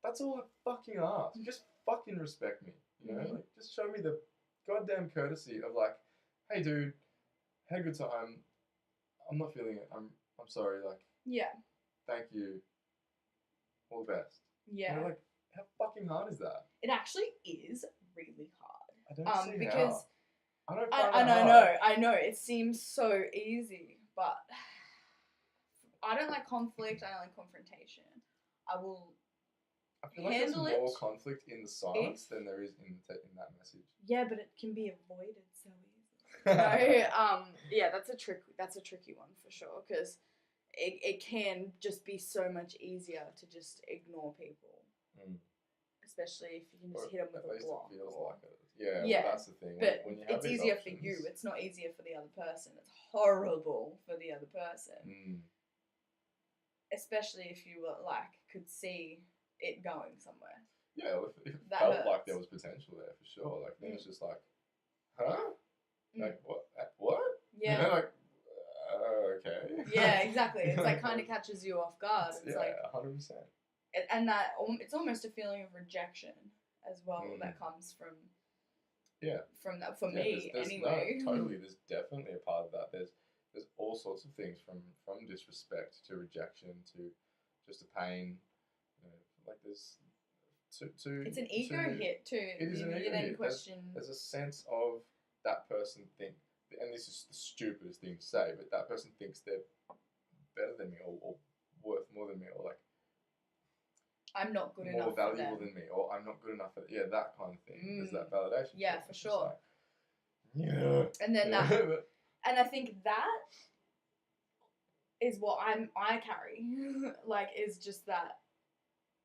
that's all I fucking ask. Just fucking respect me. You know, like just show me the goddamn courtesy of like, hey dude, had a good time. I'm not feeling it. I'm sorry. Like, thank you. All the best. Yeah. You know, like, how fucking hard is that? It actually is really hard. I don't see because how. I know. It seems so easy, but I don't like conflict. I don't like confrontation. I feel like there's more conflict in the silence than there is in that message. Yeah, but it can be avoided so easily. That's a tricky one for sure, because it can just be so much easier to just ignore people, especially if you can just hit them with a block. It feels like it. Yeah, well, that's the thing. But when you have it's easier options, for you. It's not easier for the other person. It's horrible for the other person, especially if you could see it going somewhere. Yeah, if it felt like there was potential there for sure. Like then it's just like, huh? Like what? Yeah. You know, like okay. Yeah, exactly. It's like kind of catches you off guard. It's like 100%. And that it's almost a feeling of rejection as well that comes from. Yeah. From that, for me anyway. No, totally. There's definitely a part of that. There's all sorts of things from disrespect to rejection to just a pain. Like there's it's an ego hit too. It is an ego hit. There's a sense of that person and this is the stupidest thing to say, but that person thinks they're better than me or worth more than me, or like I'm not good enough, more valuable than me, or I'm not good enough for that kind of thing. There's that validation. Yeah, for sure. Like, and then that, and I think that is what I carry. Like, is just that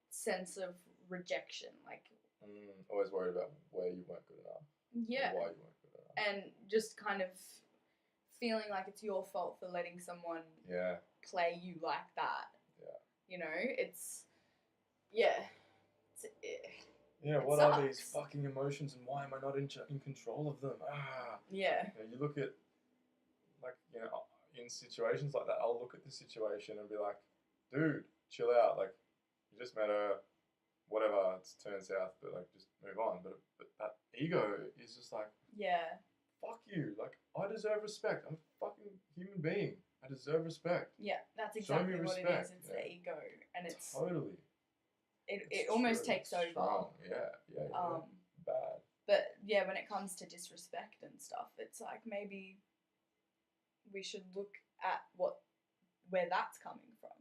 sense of rejection, like always worried about where you weren't good enough. Yeah. Or why you weren't good enough. And just kind of feeling like it's your fault for letting someone play you like that. Yeah. You know, it's what are these fucking emotions and why am I not in control of them? Yeah. You look at, like, in situations like that, I'll look at the situation and be like, dude, chill out. Like, you just met her, whatever, it's turned south, but, like, just move on. But that ego is just like, fuck you. Like, I deserve respect. I'm a fucking human being. I deserve respect. Yeah, that's exactly what it is. It's the ego. And it's... Totally. It almost takes over. Strong. Yeah. Bad. But yeah, when it comes to disrespect and stuff, it's like maybe we should look at where that's coming from.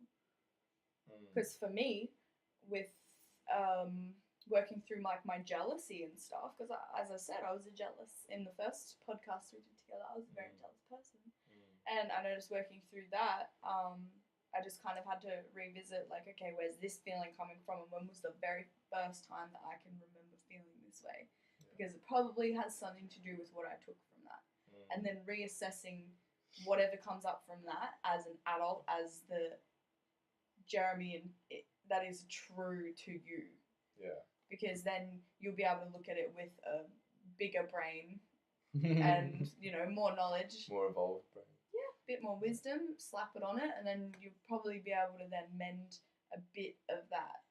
Because for me, with working through like my jealousy and stuff, because as I said, I was jealous in the first podcast we did together. I was a very jealous person, and I noticed working through that. I just kind of had to revisit, like, okay, where's this feeling coming from, and when was the very first time that I can remember feeling this way? Because it probably has something to do with what I took from that. And then reassessing whatever comes up from that as an adult, as the Jeremy that is true to you. Yeah. Because then you'll be able to look at it with a bigger brain and, more knowledge. More evolved brain. Yeah, a bit more wisdom, slap it on it, and then you'll probably be able to then mend a bit of that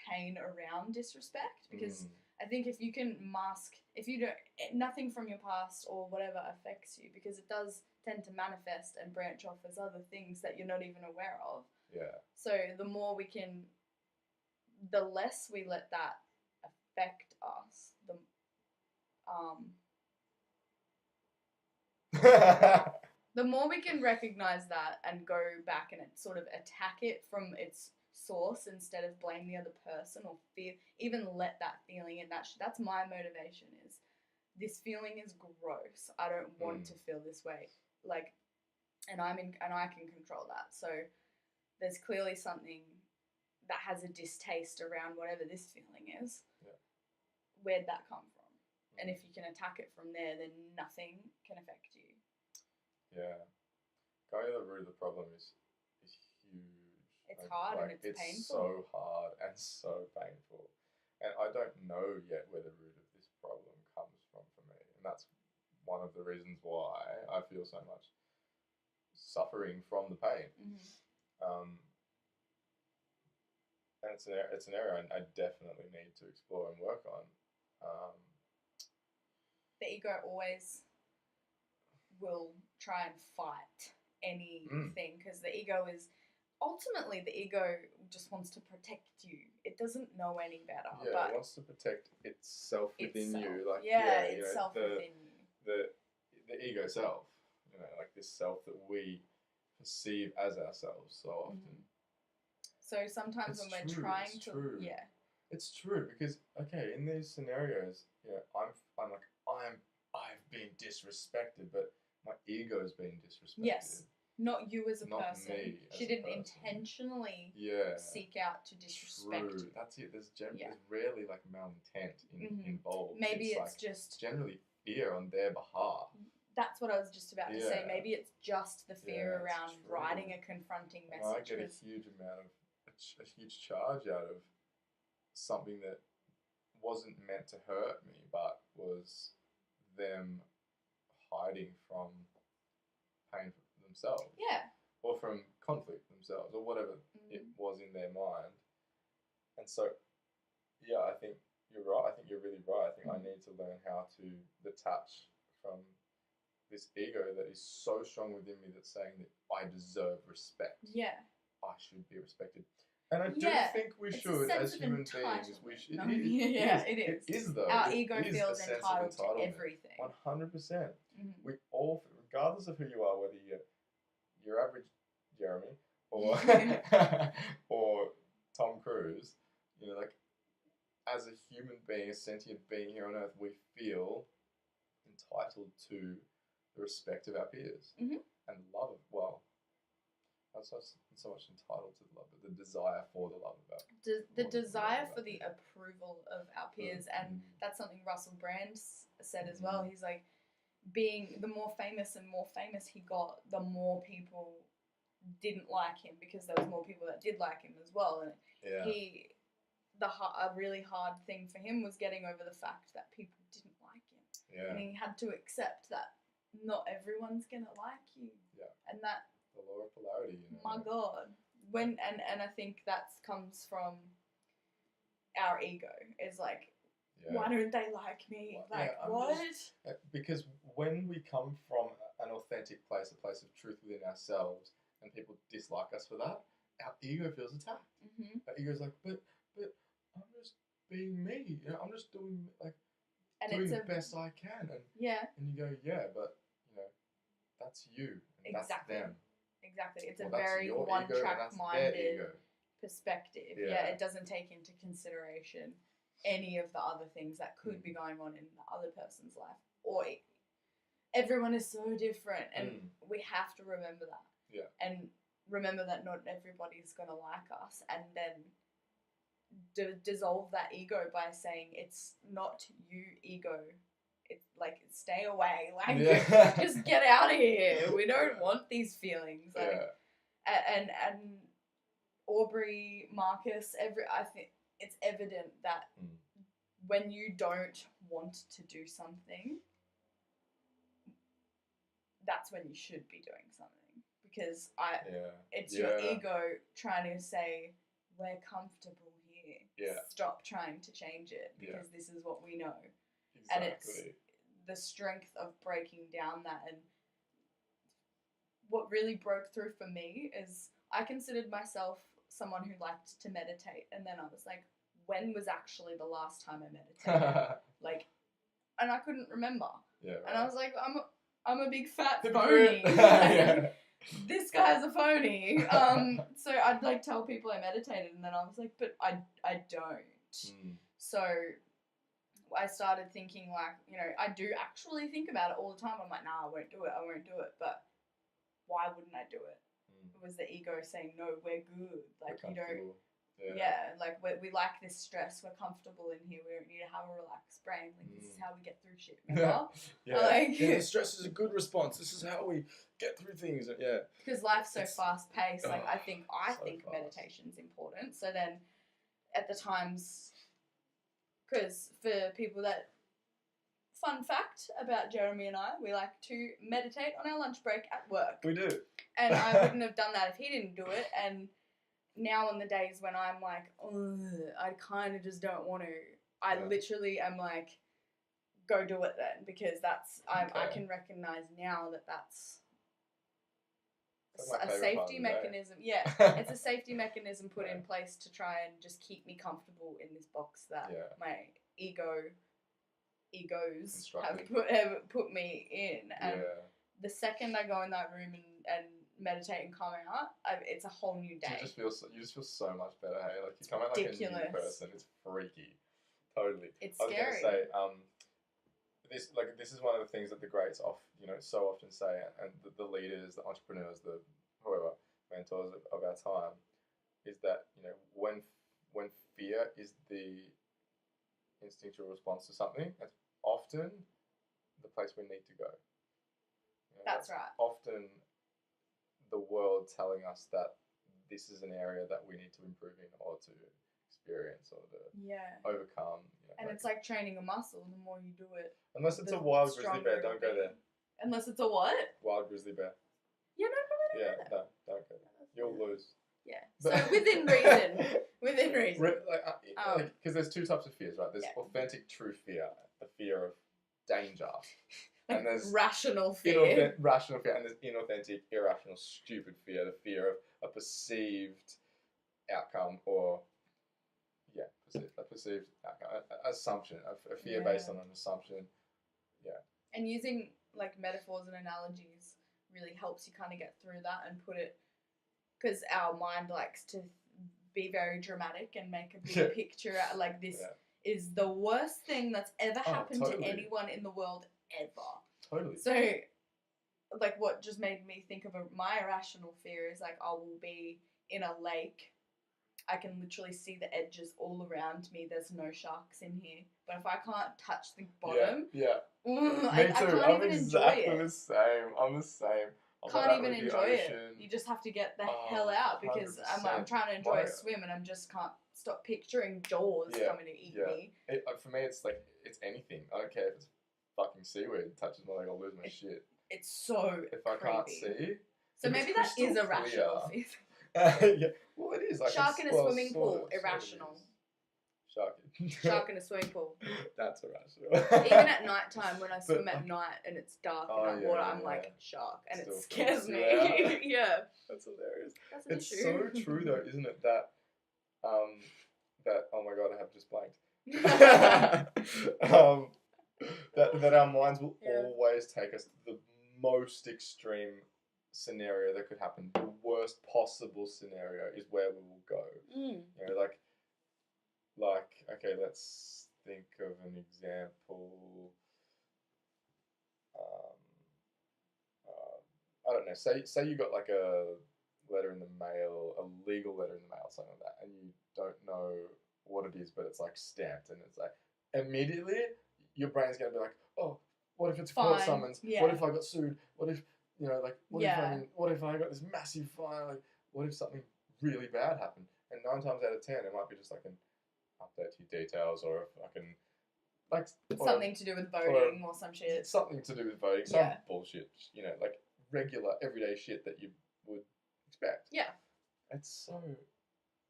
pain around disrespect. Because I think if you can mask, if you don't, nothing from your past or whatever affects you, because it does tend to manifest and branch off as other things that you're not even aware of. Yeah. So the less we let that affect us, the more we can recognize that and go back and sort of attack it from its source instead of blame the other person or even let that feeling in. That's my motivation, is this feeling is gross. I don't want to feel this way. And I can control that. So there's clearly something that has a distaste around whatever this feeling is. Yeah. Where'd that come from? And if you can attack it from there, then nothing can affect you. Yeah. Going to the root of the problem is huge. It's hard and it's painful. It's so hard and so painful. And I don't know yet where the root of this problem comes from for me. And that's one of the reasons why I feel so much suffering from the pain. And it's an area I definitely need to explore and work on. The ego always will try and fight anything, because the ego just wants to protect you. It doesn't know any better. Yeah, but it wants to protect itself within you. Itself within you. The ego self, like this self that we perceive as ourselves so often. So sometimes when we're trying to, it's true, because in these scenarios, I've been disrespected, but my ego's being disrespected. Yes, not you as a not person. Me she didn't intentionally seek out to disrespect. True, that's it. There's rarely like malintent involved. Maybe it's just generally fear on their behalf. That's what I was just about to say. Maybe it's just the fear around writing a confronting message. I get a huge charge out of something that wasn't meant to hurt me, but was them hiding from pain for themselves. Yeah. Or from conflict themselves, or whatever it was in their mind. And so, I think you're right. I think you're really right. I think I need to learn how to detach from this ego that is so strong within me that's saying that I deserve respect. Yeah. I should be respected. And I do think we should, as human beings, we should. No. It is though. Our ego feels entitled to everything. 100%. We all, regardless of who you are, whether you're average Jeremy or or Tom Cruise, as a human being, a sentient being here on Earth, we feel entitled to the respect of our peers and love. Not so much entitled to the love, but the desire for the love of our the desire for the approval of our peers, and that's something Russell Brand said as well. He's like, the more famous he got, the more people didn't like him, because there was more people that did like him as well. And a really hard thing for him was getting over the fact that people didn't like him. Yeah. And he had to accept that not everyone's gonna like you. Yeah. And that. The law of polarity, My God. And I think that comes from our ego. Is like, why don't they like me? What? Because when we come from an authentic place, a place of truth within ourselves, and people dislike us for that, our ego feels attacked. Our ego's like, but I'm just being me. I'm just doing doing the best I can. And you go, but that's you. And that's them. Exactly. It's a very one-track minded perspective. Yeah, it doesn't take into consideration any of the other things that could be going on in the other person's life. Or everyone is so different, and we have to remember that. Yeah. And remember that not everybody's going to like us, and dissolve that ego by saying it's not you, ego. It's stay away. Like, Yeah. just get out of here. We don't want these feelings. Like, and Aubrey, Marcus, I think it's evident that when you don't want to do something, that's when you should be doing something. Because it's your ego trying to say, we're comfortable here. Yeah. Stop trying to change it because this is what we know. Exactly. And it's the strength of breaking down that. And what really broke through for me is I considered myself someone who liked to meditate. And then I was like, when was actually the last time I meditated? Like, and I couldn't remember. Yeah. Right. And I was like, I'm a big fat phony. This guy's a phony. So I'd like tell people I meditated, and then I was like, but I don't. So I started thinking like, you know, I do actually think about it all the time. I'm like, nah, I won't do it. But why wouldn't I do it? It was the ego saying, no, we're good. Like, you don't. Yeah, like we like this stress. We're comfortable in here. We don't need to have a relaxed brain. Like this is how we get through shit. Remember? The stress is a good response. This is how we get through things. Yeah. Because life's so fast paced. Like I think meditation's important. So then, at the times, because for people that, fun fact about Jeremy and I, we like to meditate on our lunch break at work. We do. And I wouldn't have done that if he didn't do it. And now on the days when I'm like, I kind of just don't want to, I literally am like, go do it then, because I can recognize now that's a safety mechanism. Yeah, it's a safety mechanism put in place to try and just keep me comfortable in this box that my egos have put me in. And the second I go in that room and meditate and come out, it's a whole new day. You just feel so much better. Hey, like you come out like a new person. It's freaky, totally. It's scary. I was gonna say, this is one of the things that the greats so often say, and the leaders, the entrepreneurs, the whoever mentors of our time, is that when fear is the instinctual response to something, that's often the place we need to go. That's right. Often the world telling us that this is an area that we need to improve in or to experience or to overcome. And it's like training a muscle. The more you do it, unless it's a wild grizzly bear, don't go there. Unless it's a what? Wild grizzly bear. Yeah, no, don't go there. You'll lose. Yeah. So within reason. Because there's two types of fears, right? There's authentic, true fear, the fear of danger. And there's rational fear. Rational fear, and there's inauthentic, irrational, stupid fear, the fear of a perceived outcome or, a perceived outcome, assumption, a fear based on an assumption. Yeah. And using, like, metaphors and analogies really helps you kind of get through that and put it, because our mind likes to be very dramatic and make a big picture out, like, this is the worst thing that's ever happened to anyone in the world ever. Totally. So, like, what just made me think of my irrational fear is, like, I will be in a lake. I can literally see the edges all around me. There's no sharks in here. But if I can't touch the bottom, I can't even enjoy it. I'm the same. Can't even enjoy it. You just have to get the hell out, because I'm trying to enjoy a swim and I just can't stop picturing jaws coming to eat me. For me, it's like, it's anything. I don't care if it's fucking seaweed. It touches my leg, I'll lose my shit. It's so if I can't see. So maybe that is irrational. Well, it is. Like shark in a swimming pool, irrational. Shark in a swimming pool. That's irrational. Even at night time, when I swim at night and it's dark in that water, I'm like, shark, and it scares me. That's hilarious. That's an it's issue. So true though, isn't it? That oh my god, I have just blanked. That our minds will always take us to the most extreme scenario that could happen. The worst possible scenario is where we will go. Like, okay, let's think of an example. I don't know. Say you got like a letter in the mail, a legal letter in the mail, something like that, and you don't know what it is, but it's like stamped, and it's like immediately your brain's gonna be like, oh, What if it's a court summons? Yeah. What if I got sued? What if, you know, like, what if I got this massive fine? Like, what if something really bad happened? And 9 times out of 10, it might be just like an update to your details, or if I can, like, something to do with voting or some shit. Something to do with voting, some bullshit, you know, like regular everyday shit that you would expect. Yeah. It's so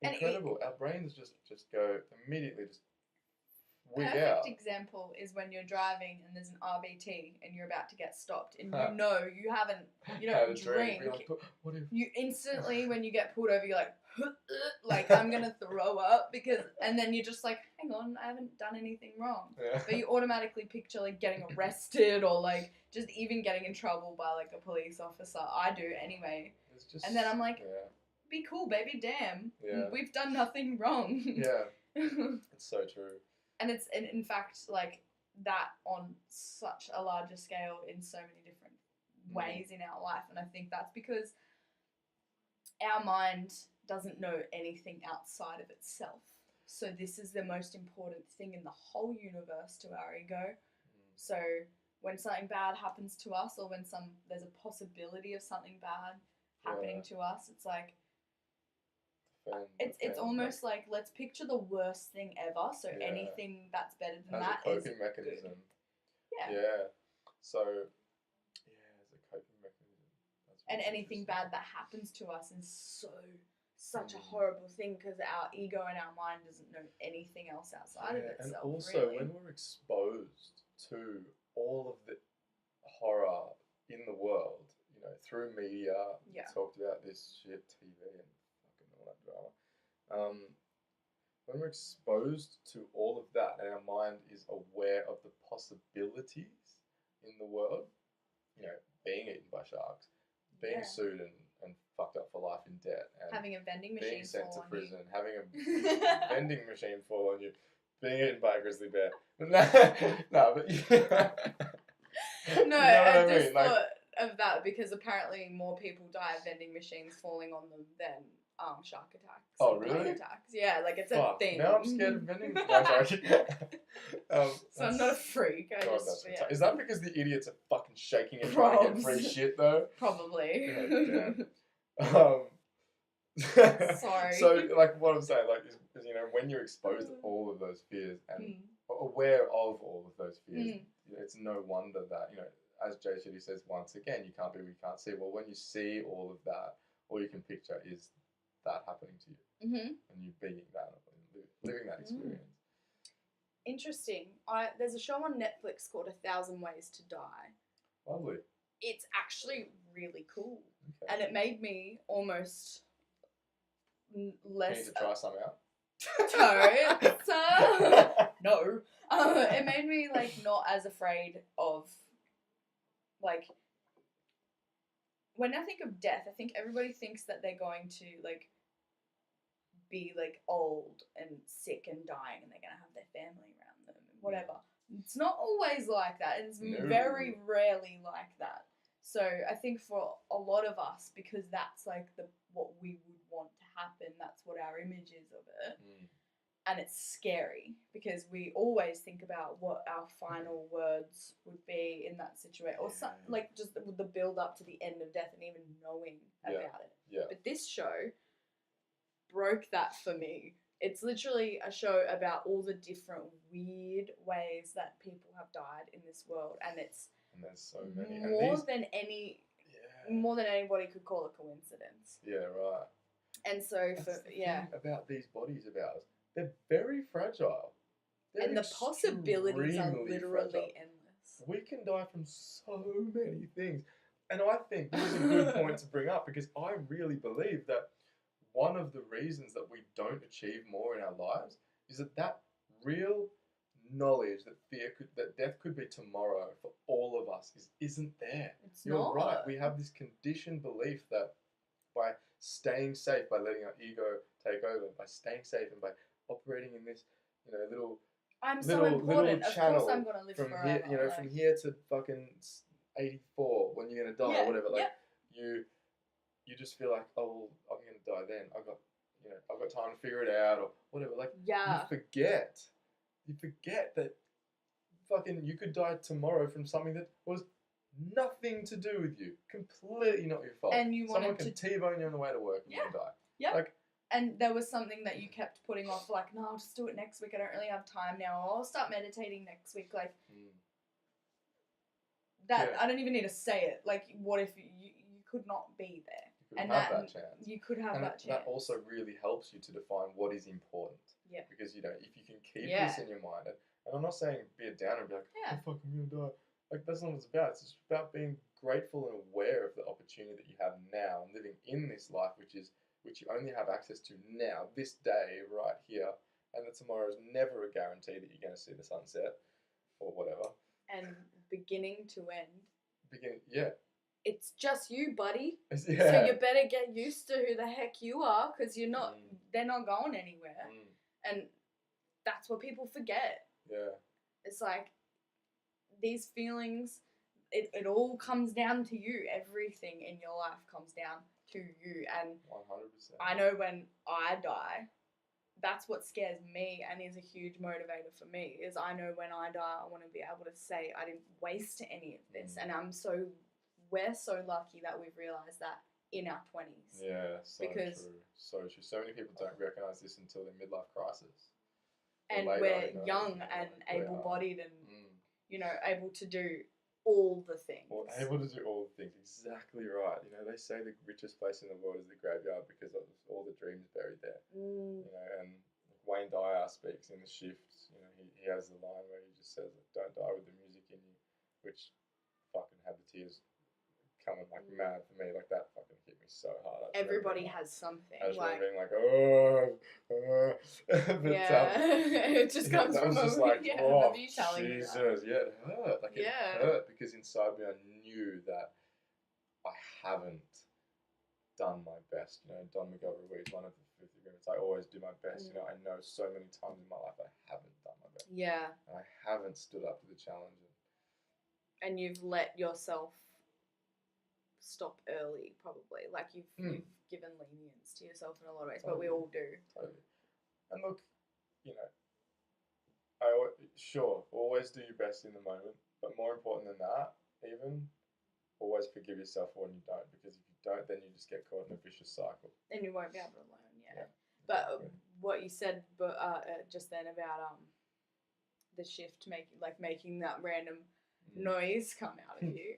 incredible. Our brains just go immediately, just wig out. Perfect example is when you're driving and there's an RBT and you're about to get stopped and you know you don't drink. Like, what if... You instantly, when you get pulled over, you're like I'm gonna throw up and then you're just like, hang on, I haven't done anything wrong. Yeah. But you automatically picture like getting arrested or like just even getting in trouble by like a police officer. I do anyway. And then I'm like, be cool, baby, damn. Yeah. We've done nothing wrong. Yeah. It's so true. And it's, in fact, like, that on such a larger scale in so many different ways in our life. And I think that's because our mind doesn't know anything outside of itself. So this is the most important thing in the whole universe to our ego. So when something bad happens to us, or when there's a possibility of something bad happening to us, it's like, it's almost like, let's picture the worst thing ever. So anything that's better than that is a coping mechanism. Good. Yeah. So as a coping mechanism. And anything bad that happens to us is such a horrible thing, because our ego and our mind doesn't know anything else outside of itself. And also, when we're exposed to all of the horror in the world, you know, through media, we talked about this shit, TV and drama. When we're exposed to all of that and our mind is aware of the possibilities in the world, you know, being eaten by sharks, being sued and fucked up for life in debt, and having a vending machine being sent to prison, you. having a vending machine fall on you, being eaten by a grizzly bear. No, but no, I just thought of that because apparently more people die of vending machines falling on them than shark attacks. Oh, really? Attacks. Yeah, like it's a thing. Now I'm scared of vending machines. So I'm not a freak. Is that because the idiots are fucking shaking and trying to get free shit though? Probably. Sorry. So, like, what I'm saying, like, is you know, when you're exposed to all of those fears and aware of all of those fears, it's no wonder that, you know, as Jay Shetty says once again, you can't be what you can't see. Well, when you see all of that, all you can picture is that happening to you, and you being that, living that experience. Interesting. There's a show on Netflix called 1,000 Ways to Die. Lovely. It's actually really cool, and it made me almost less. Need to try some out. No. It made me like not as afraid of, like, when I think of death, I think everybody thinks that they're going to like be like old and sick and dying, and they're gonna have their family around them and whatever. It's not always like that. It's very rarely like that. So I think for a lot of us, because that's like what we would want to happen, that's what our image is of it. And it's scary because we always think about what our final words would be in that situation, or like just the build up to the end of death and even knowing about it. Yeah. But this show broke that for me. It's literally a show about all the different weird ways that people have died in this world, and there's so many. More than anybody could call a coincidence. Yeah, right. And so about these bodies of ours, they're very fragile. And the possibilities are literally endless. We can die from so many things. And I think this is a good point to bring up, because I really believe that one of the reasons that we don't achieve more in our lives is that real knowledge that death could be tomorrow for all of us isn't there. You're right. We have this conditioned belief that by staying safe, by letting our ego take over, by staying safe and by operating in this, you know, little channel, of course I'm gonna live from forever, here, you know, from here to fucking 84 when you're gonna die or whatever. Like you just feel like, oh, well, I'm gonna die then. I've got time to figure it out or whatever. Like you forget that you could die tomorrow from something that was nothing to do with you, completely not your fault. And someone can T-bone you on the way to work and you can die. Yeah. Like, and there was something that you kept putting off, like, no, I'll just do it next week. I don't really have time now. Or I'll start meditating next week. Like, that, I don't even need to say it. Like, what if you could not be there? You could have that chance. You could have that chance. That also really helps you to define what is important. Yeah. Because, you know, if you can keep this in your mind, and I'm not saying be a downer and be like, oh, fuck, I'm going to die. Like, that's not what it's about. It's just about being grateful and aware of the opportunity that you have now and living in this life, which you only have access to now, this day, right here, and that tomorrow is never a guarantee that you're going to see the sunset or whatever. And beginning to end. Yeah. It's just you, buddy. Yeah. So you better get used to who the heck you are, because you're not. They're not going anywhere, and that's what people forget. Yeah. It's like these feelings. It all comes down to you. Everything in your life comes down to you, and 100%. I know when I die, that's what scares me and is a huge motivator for me. Is I know when I die, I want to be able to say I didn't waste any of this, and we're so lucky that we've realised that in our 20s. Yeah, so true. So true. So many people don't recognise this until their midlife crisis. And we're young and able-bodied and, you know, able to do all the things. Well, able to do all the things. Exactly right. You know, they say the richest place in the world is the graveyard because of all the dreams buried there. You know, and Wayne Dyer speaks in The Shift. You know, he has the line where he just says, "Don't die with the music in you," which fucking had the tears coming like mad for me. Like, that fucking hit me so hard. Everybody has something. I was like, being like, but, it just comes from just a like, oh, you telling Jesus, me that. yeah, it hurt. Like, it hurt because inside me I knew that I haven't done my best. You know, Don Miguel Ruiz, one of the fifth agreements, I always do my best. You know, I know so many times in my life I haven't done my best. Yeah. And I haven't stood up to the challenge. And you've let yourself stop early, probably. Like, you've given lenience to yourself in a lot of ways, but we all do. Totally. And look, you know, always do your best in the moment, but more important than that, even, always forgive yourself when you don't, because if you don't, then you just get caught in a vicious cycle. And you won't be able to learn, But what you said just then about the shift making that random noise come out of you.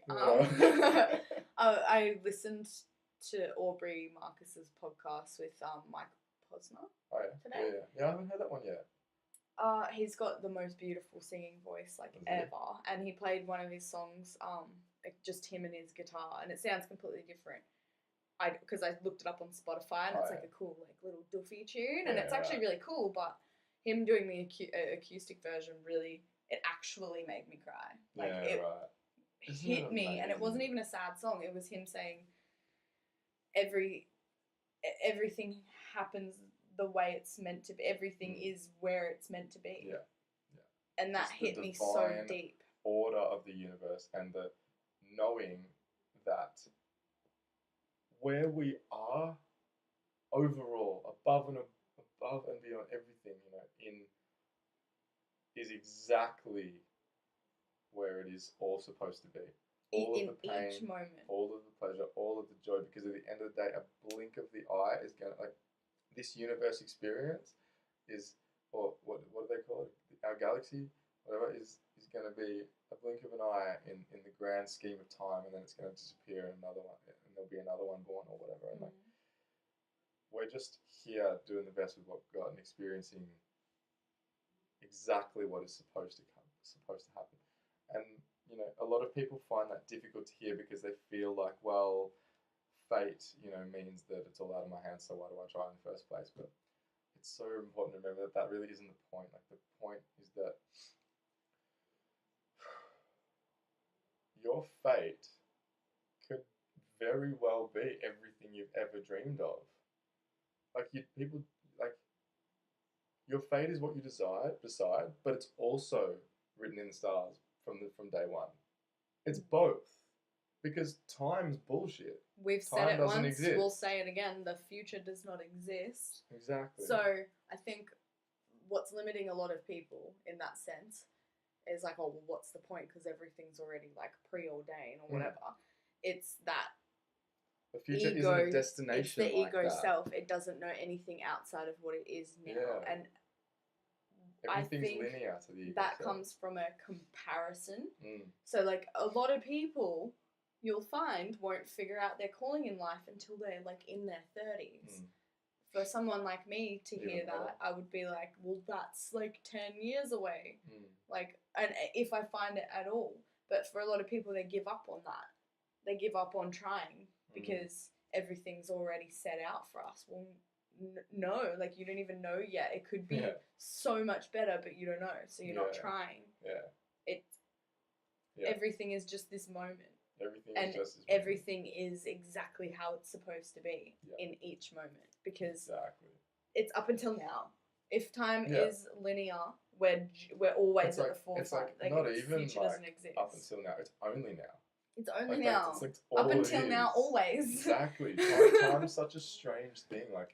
I listened to Aubrey Marcus's podcast with Mike Posner today. Yeah, I haven't heard that one yet. He's got the most beautiful singing voice ever, and he played one of his songs, just him and his guitar, and it sounds completely different. Because I looked it up on Spotify, and it's like a cool little doofy tune, and it's actually really cool. But him doing the acoustic version it actually made me cry. It hit me, and it wasn't even a sad song. It was him saying everything happens the way it's meant to be. Everything is where it's meant to be. Yeah. And that hit me so deep. Order of the universe and the knowing that where we are overall, above and beyond everything, you know, is exactly where it is all supposed to be. All of the pain, each moment. All of the pleasure, all of the joy, because at the end of the day, a blink of the eye is going to, this universe experience is, or what do they call it? Our galaxy, whatever, is going to be a blink of an eye in the grand scheme of time, and then it's going to disappear and another one, and there'll be another one born or whatever. And we're just here doing the best with what we've got and experiencing exactly what is supposed to happen. And you know, a lot of people find that difficult to hear because they feel like, well, fate, you know, means that it's all out of my hands, so why do I try in the first place? But it's so important to remember that really isn't the point. Like, the point is that your fate could very well be everything you've ever dreamed of. Your fate is what you decide, but it's also written in the stars from day one. It's both. Because time's bullshit. We've said it once, we'll say it again, the future does not exist. Exactly. So I think what's limiting a lot of people in that sense is like, oh, well, what's the point? Because everything's already like preordained or whatever. It's that the future ego, isn't a destination. It's the like ego that. self. It doesn't know anything outside of what it is now, and everything's I think linear to the ego that self. comes from a comparison. So, like, a lot of people you'll find won't figure out their calling in life until they're like in their 30s. For someone like me to hear that, I would be like, well, that's like 10 years away. Like, and if I find it at all. But for a lot of people, they give up on that. They give up on trying because everything's already set out for us. Well, no, like, you don't even know yet. It could be so much better, but you don't know. So you're not trying. Everything is just this moment. Everything is exactly how it's supposed to be in each moment, because it's up until now. If time is linear, we're always at the forefront. It's like not even future like doesn't exist. up until now. It's only now. It's only now. It's up until now, always. Exactly. Time's such a strange thing. Like,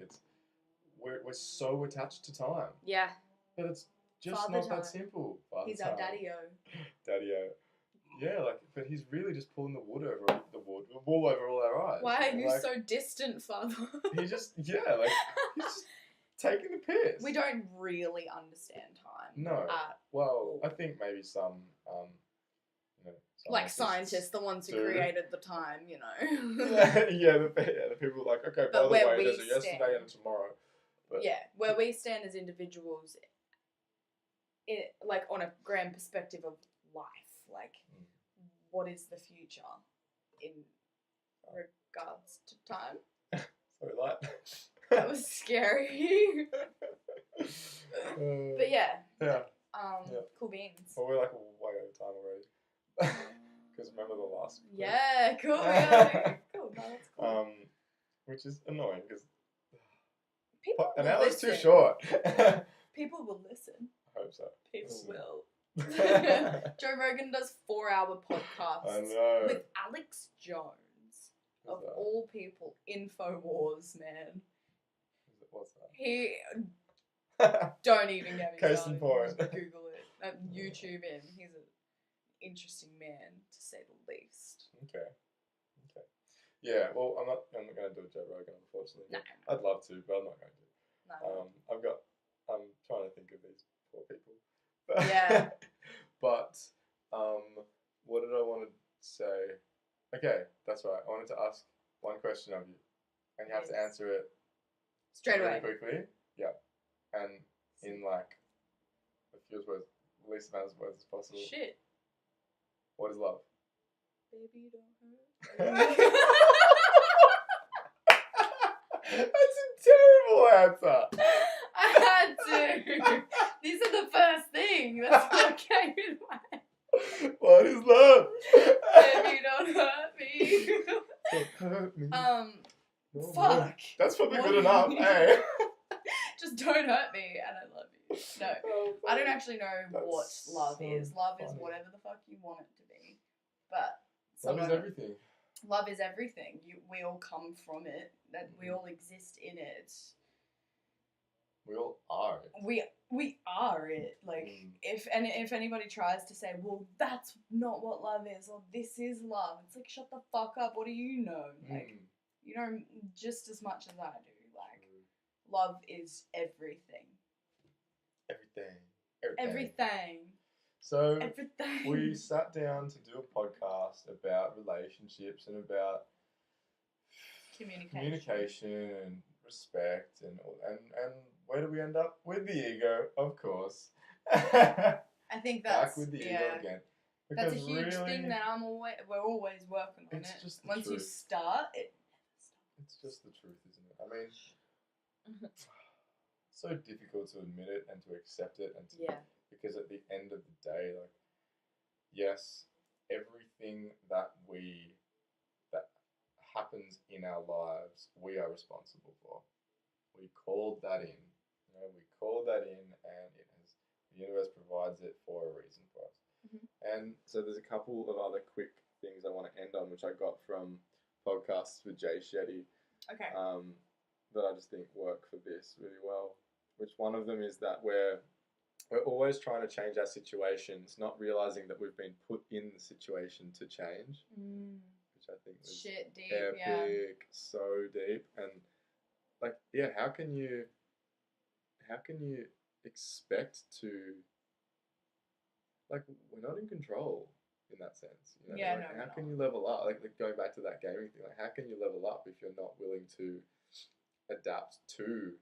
we're so attached to time. Yeah. But it's just Father not time. that simple. He's our daddy-o. Daddy-o. Yeah, like, but he's really just pulling the wool over all our eyes. Why are you so distant, Father? He's just he's just taking the piss. We don't really understand time. No. Well, I think maybe some, like scientists, the ones who created the time, you know. the people like, okay, by the way, there's a yesterday and a tomorrow. But where we stand as individuals, like on a grand perspective of life, like what is the future in regards to time? Sorry, light. That was scary. But cool beans. Well, we're like way over time already. Because remember the last clip? Yeah, cool. Cool. No, that's cool. Which is annoying because an hour's too short. People will listen. I hope so. People will. Joe Rogan does 4-hour podcasts with Alex Jones, of all people. InfoWars, man. What's that? He don't even get me Case started. in point. Just Google it. YouTube him. He's an interesting man, to say the least. Okay. Yeah. Well, I'm not going to do a Joe Rogan, unfortunately. No. I'd love to, but I'm not going to. No. I'm trying to think of these poor people. Yeah. But what did I want to say? Okay, that's right. I wanted to ask one question of you, and you have to answer it straight really away, quickly. Yeah, and in like a few words, least amount of words as possible. Shit. What is love? Baby, don't hurt. That's a terrible answer. I had to. These are the first thing. That's what came in my head. What is love? Baby, don't hurt me. Don't hurt me. Fuck. That's probably good enough, hey? Just don't hurt me, and I love you. No, I don't actually know what love is. Love is whatever the fuck you want it to be. But love is everything. Love is everything. We all come from it. That we all exist in it. We all are it. We are it. Like if anybody tries to say, well, that's not what love is, or this is love, it's like, shut the fuck up. What do you know? Like you know just as much as I do. Like love is everything. Everything. So we sat down to do a podcast about relationships and about communication and respect and where do we end up? With the ego, of course. I think that's back with the ego again. That's a huge thing that we're always working on. It's just the once truth. You start, it never stops. It's just the truth, isn't it? I mean, it's so difficult to admit it and to accept it, and because at the end of the day, like, yes, everything that happens in our lives, we are responsible for. We called that in. We called that in, and the universe provides it for a reason for us. And so there's a couple of other quick things I want to end on, which I got from podcasts with Jay Shetty. Okay. That I just think work for this really well. Which one of them is that we're we're always trying to change our situations, not realizing that we've been put in the situation to change, which I think is shit deep, epic, so deep, and like, yeah, how can you expect to, like, we're not in control in that sense, you know? Yeah, like, no, how can you level up? Like going back to that gaming thing, like, how can you level up if you're not willing to adapt to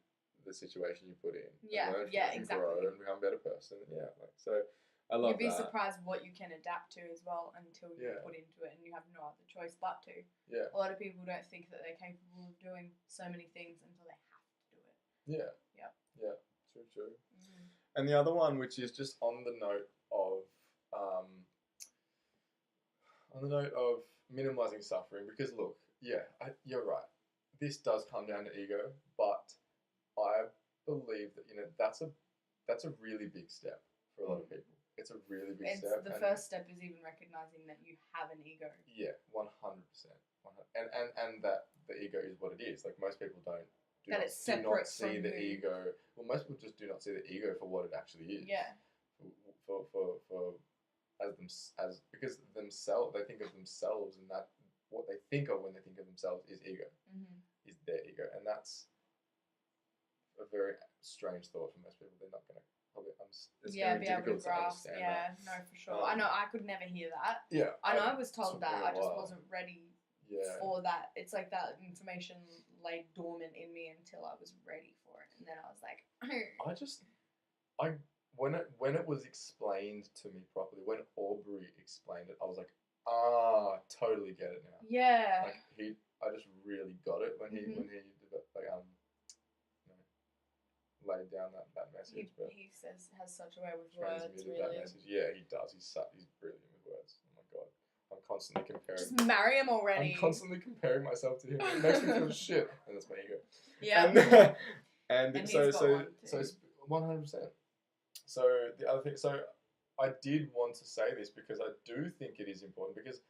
the situation you put in? Yeah, and learn from yeah, it and exactly. grow and become a better person. Yeah, like, so I love that. You'd be surprised what you can adapt to as well until you put into it and you have no other choice but to. Yeah. A lot of people don't think that they're capable of doing so many things until they have to do it. Yeah. Yep. Yeah. True. And the other one, which is just on the note of minimizing suffering, because look, you're right. This does come down to ego, but I believe that, you know, that's a really big step for a lot of people. It's a really big step. The first step is even recognizing that you have an ego. Yeah, 100%. And that the ego is what it is. Like, most people do not see the ego. Well, most people just do not see the ego for what it actually is. Yeah. Because themselves, they think of themselves, and that what they think of when they think of themselves is ego. Is their ego, and that's a very strange thought for most people. They're not going to probably be able to grasp. Yeah, no, for sure. I know I could never hear that. Yeah, I know I was told that. I just wasn't ready for that. It's like that information lay dormant in me until I was ready for it, and then I was like, when it was explained to me properly, when Aubrey explained it, I was like, totally get it now. Yeah. Like, I just really got it when he laid down that message. He has such a way with words, really. That message. Yeah, he does. He's brilliant with words. Oh my god, I'm constantly comparing. Just marry him already. I'm constantly comparing myself to him. It makes me feel shit, and that's my ego. Yeah. And so 100%. So the other thing, so I did want to say this because I do think it is important, because,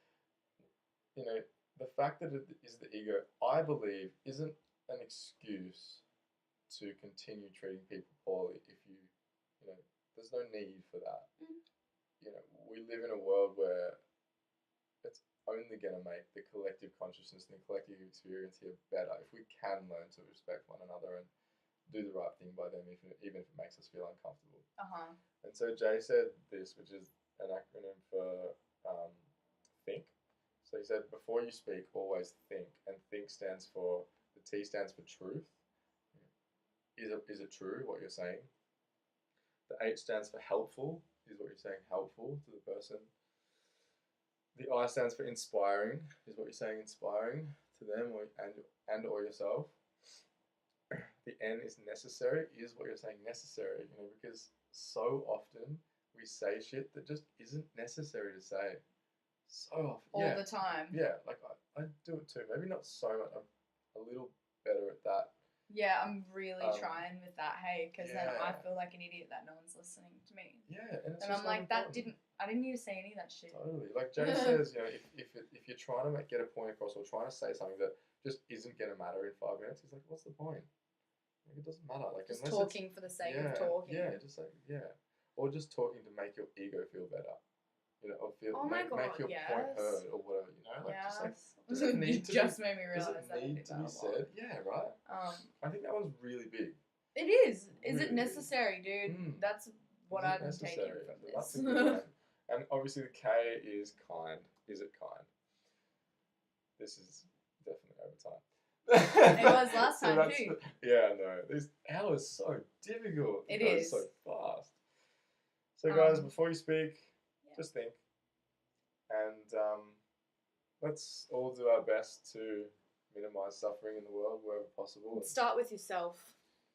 you know, the fact that it is the ego, I believe, isn't an excuse to continue treating people poorly if you know, there's no need for that. You know, we live in a world where it's only going to make the collective consciousness and the collective experience here better if we can learn to respect one another and do the right thing by them, even if it makes us feel uncomfortable. And so Jay said this, which is an acronym for think. So he said, before you speak, always think. And think stands for, the T stands for truth. Is it true what you're saying? The H stands for helpful. Is what you're saying helpful to the person? The I stands for inspiring. Is what you're saying inspiring to them or yourself? The N is necessary. Is what you're saying necessary? You know, because so often we say shit that just isn't necessary to say. So often. All the time. Yeah, like I do it too. Maybe not so much. I'm a little better at that. Yeah, I'm really trying with that, hey, because then I feel like an idiot that no one's listening to me. Yeah, and I'm like, I didn't need to say any of that shit. Totally. Like Jay says, you know, if you're trying to get a point across or trying to say something that just isn't going to matter in 5 minutes, he's like, what's the point? Like, it doesn't matter. Like, just talking for the sake of talking. Yeah, just like, or just talking to make your ego feel better. You know, or make your point heard or whatever, you know? Like, just like, does it need to made me realise that need to be said? Yeah, right? I think that one's really big. It is. Is it necessary, dude? That's what I'm taking from this. That's a good one. And obviously the K is kind. Is it kind? This is definitely over time. It was last time too. No. This hour's so difficult. It is. So fast. So guys, before you speak, just think. And let's all do our best to minimize suffering in the world wherever possible. Start with yourself.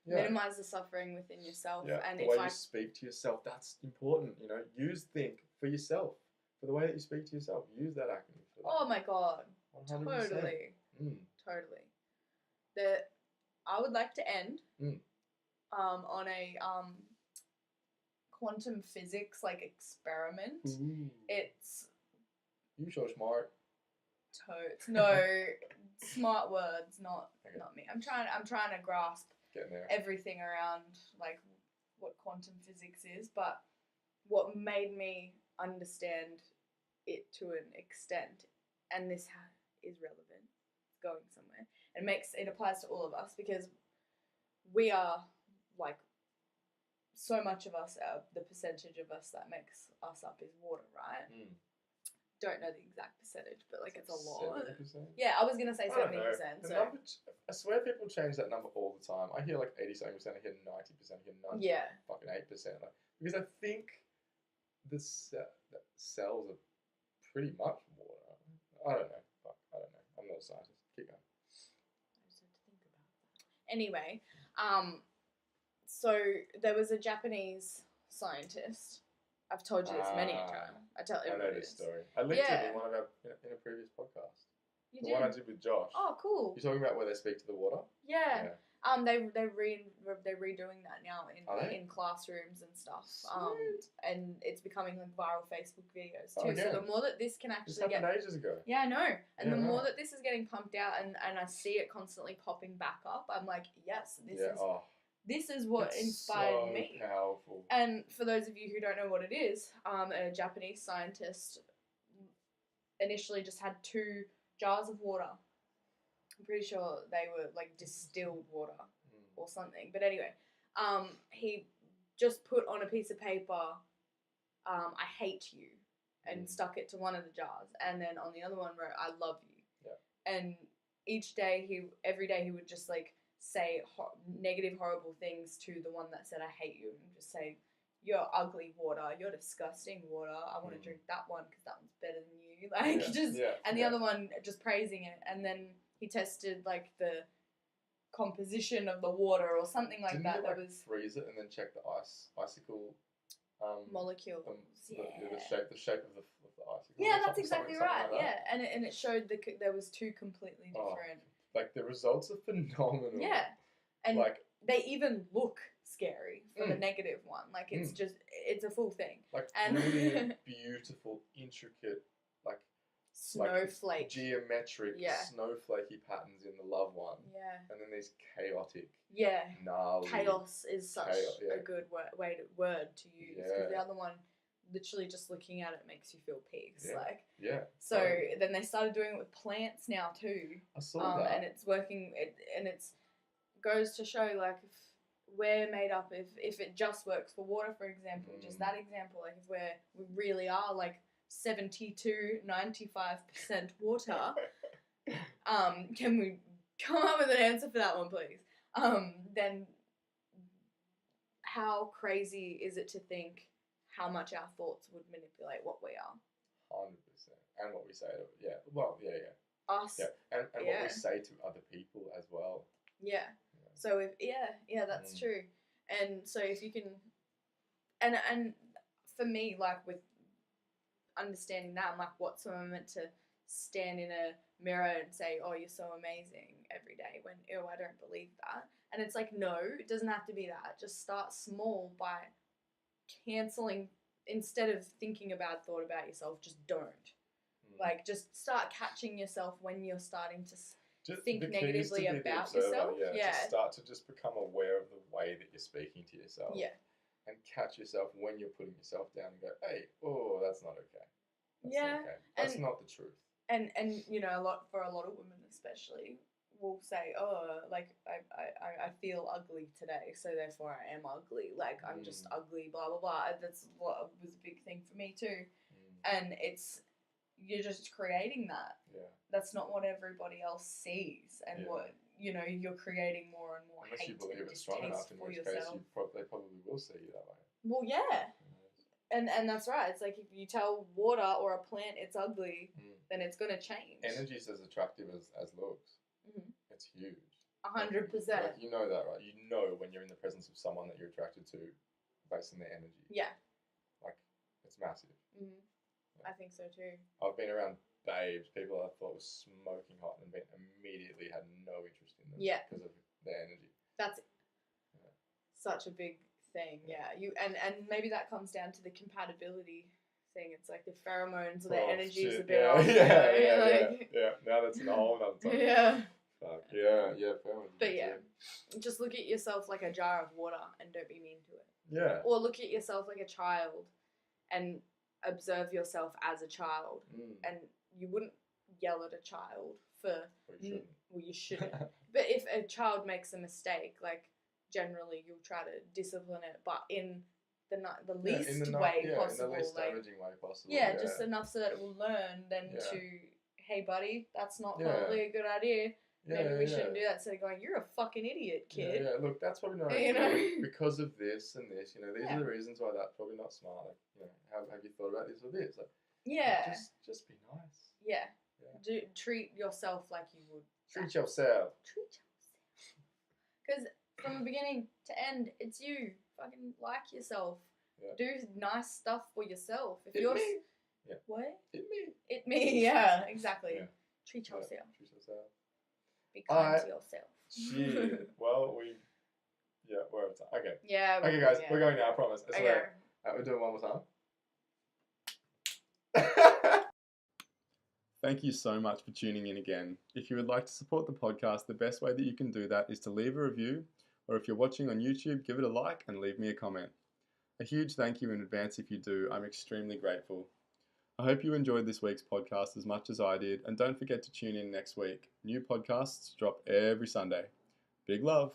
Yeah. Minimize the suffering within yourself. Yeah. And the way you speak to yourself, that's important. You know, use think for yourself. For the way that you speak to yourself. Use that acronym for that. Oh my god. 100%. Totally. Totally. I would like to end on a quantum physics like experiment. Ooh. It's you so smart. Totes. No, smart words, not me. I'm trying to grasp everything around like what quantum physics is, but what made me understand it to an extent, and this is relevant, it's going somewhere, it applies to all of us, because we are, like, so much of us, the percentage of us that makes us up is water, right? Don't know the exact percentage, but like it's a lot. 70%? Yeah, I was gonna say 70%. So number, I swear people change that number all the time. I hear like 87%, I hear 90%, I hear 90, fucking 8%. Like, because I think the cells are pretty much water. I don't know. I don't know. I'm not a scientist. Keep going. I just had to think about that. Anyway, so there was a Japanese scientist. I've told you this many a time. I tell everybody. I know this story. I linked it in one of in a previous podcast. You the did? One I did with Josh. Oh, cool. You're talking about where they speak to the water? Yeah. They're redoing that now in classrooms and stuff. And it's becoming like viral Facebook videos too. So the more that this can actually this happened ages ago. Yeah, I know. And the more that this is getting pumped out and I see it constantly popping back up, I'm like, yes, this is what inspired me. Powerful. And for those of you who don't know what it is, a Japanese scientist initially just had 2 jars of water. I'm pretty sure they were like distilled water or something. But anyway, he just put on a piece of paper, I hate you, and stuck it to one of the jars. And then on the other one wrote, I love you. Yeah. And every day he would just like say negative, horrible things to the one that said, I hate you, and just say, you're ugly water, you're disgusting water, I want to drink that one because that one's better than you. Like, and the other one just praising it. And then he tested like the composition of the water or something like that. That was freeze it and then check the icicle molecules. The shape of the icicle. Yeah, that's exactly right. Like that. Yeah, and it showed there was 2 completely different. Like the results are phenomenal. Yeah, and like they even look scary for the negative one. Like it's just it's a full thing. Like really beautiful, intricate, like snowflake, geometric, snowflakey patterns in the love one. Yeah, and then these chaotic. Yeah, gnarly. Chaos is such a good word to use because the other one, literally just looking at it makes you feel peace. So then they started doing it with plants now too. I saw that, and it's working. And it's goes to show like if we're made up, if it just works for water, for example, just that example, like if we really are like 92-95% water, can we come up with an answer for that one, please? Then how crazy is it to think how much our thoughts would manipulate what we are? 100%. And what we say to us. Yeah. And what we say to other people as well. Yeah. So if that's true. And so if you can and for me, like with understanding that, I'm like, what's am I meant to stand in a mirror and say, oh, you're so amazing every day, when I don't believe that. And it's like, no, it doesn't have to be that. Just start small by cancelling, instead of thinking a bad thought about yourself, just don't. Like, just start catching yourself when you're starting to think negatively about yourself. To start to just become aware of the way that you're speaking to yourself. Yeah. And catch yourself when you're putting yourself down and go, hey, that's not okay. That's not okay. That's not the truth. And you know, a lot of women especially will say, oh, like I feel ugly today, so therefore I am ugly. Like I'm just ugly, blah blah blah. That's what was a big thing for me too. And you're just creating that. Yeah. That's not what everybody else sees, and what you're creating more and more. Unless hate you believe and it's strong enough, in which case they probably will see you that way. Well, yeah. And that's right. It's like if you tell water or a plant it's ugly, then it's going to change. Energy's as attractive as looks. It's huge. 100%. Like, you know that, right? You know when you're in the presence of someone that you're attracted to based on their energy. Yeah. Like, it's massive. Yeah. I think so too. I've been around babes, people I thought was smoking hot, and immediately had no interest in them because of their energy. That's such a big thing, and maybe that comes down to the compatibility thing. It's like the pheromones or the energies a bit off. Now that's a whole other topic. Fuck, pheromones. But just look at yourself like a jar of water and don't be mean to it. Yeah. Or look at yourself like a child and observe yourself as a child. And you wouldn't yell at a child for... Well, you shouldn't. But if a child makes a mistake, like, generally you'll try to discipline it, but in the least way possible. In the least damaging way possible. Yeah, just enough so that it will learn to, hey, buddy, that's not probably a good idea. Maybe we shouldn't do that. Instead of going, you're a fucking idiot, kid. Yeah, look, that's probably not because of this and this. You know, these are the reasons why that's probably not smart. Like, you know, have you thought about this or this? Like, just be nice. Yeah. Treat yourself like you would. Treat yourself. Because from the beginning to end, it's you. Fucking like yourself. Yeah. Do nice stuff for yourself. If you're me. Yeah. What? It me. Yeah, exactly. Yeah. Treat yourself. Treat yourself. Be kind to yourself. Shit. Well, we're out of time. Okay. Yeah. Okay, guys, we're going now. I promise. I swear. Okay. We're doing one more time. Thank you so much for tuning in again. If you would like to support the podcast, the best way that you can do that is to leave a review, or if you're watching on YouTube, give it a like and leave me a comment. A huge thank you in advance if you do. I'm extremely grateful. I hope you enjoyed this week's podcast as much as I did, and don't forget to tune in next week. New podcasts drop every Sunday. Big love.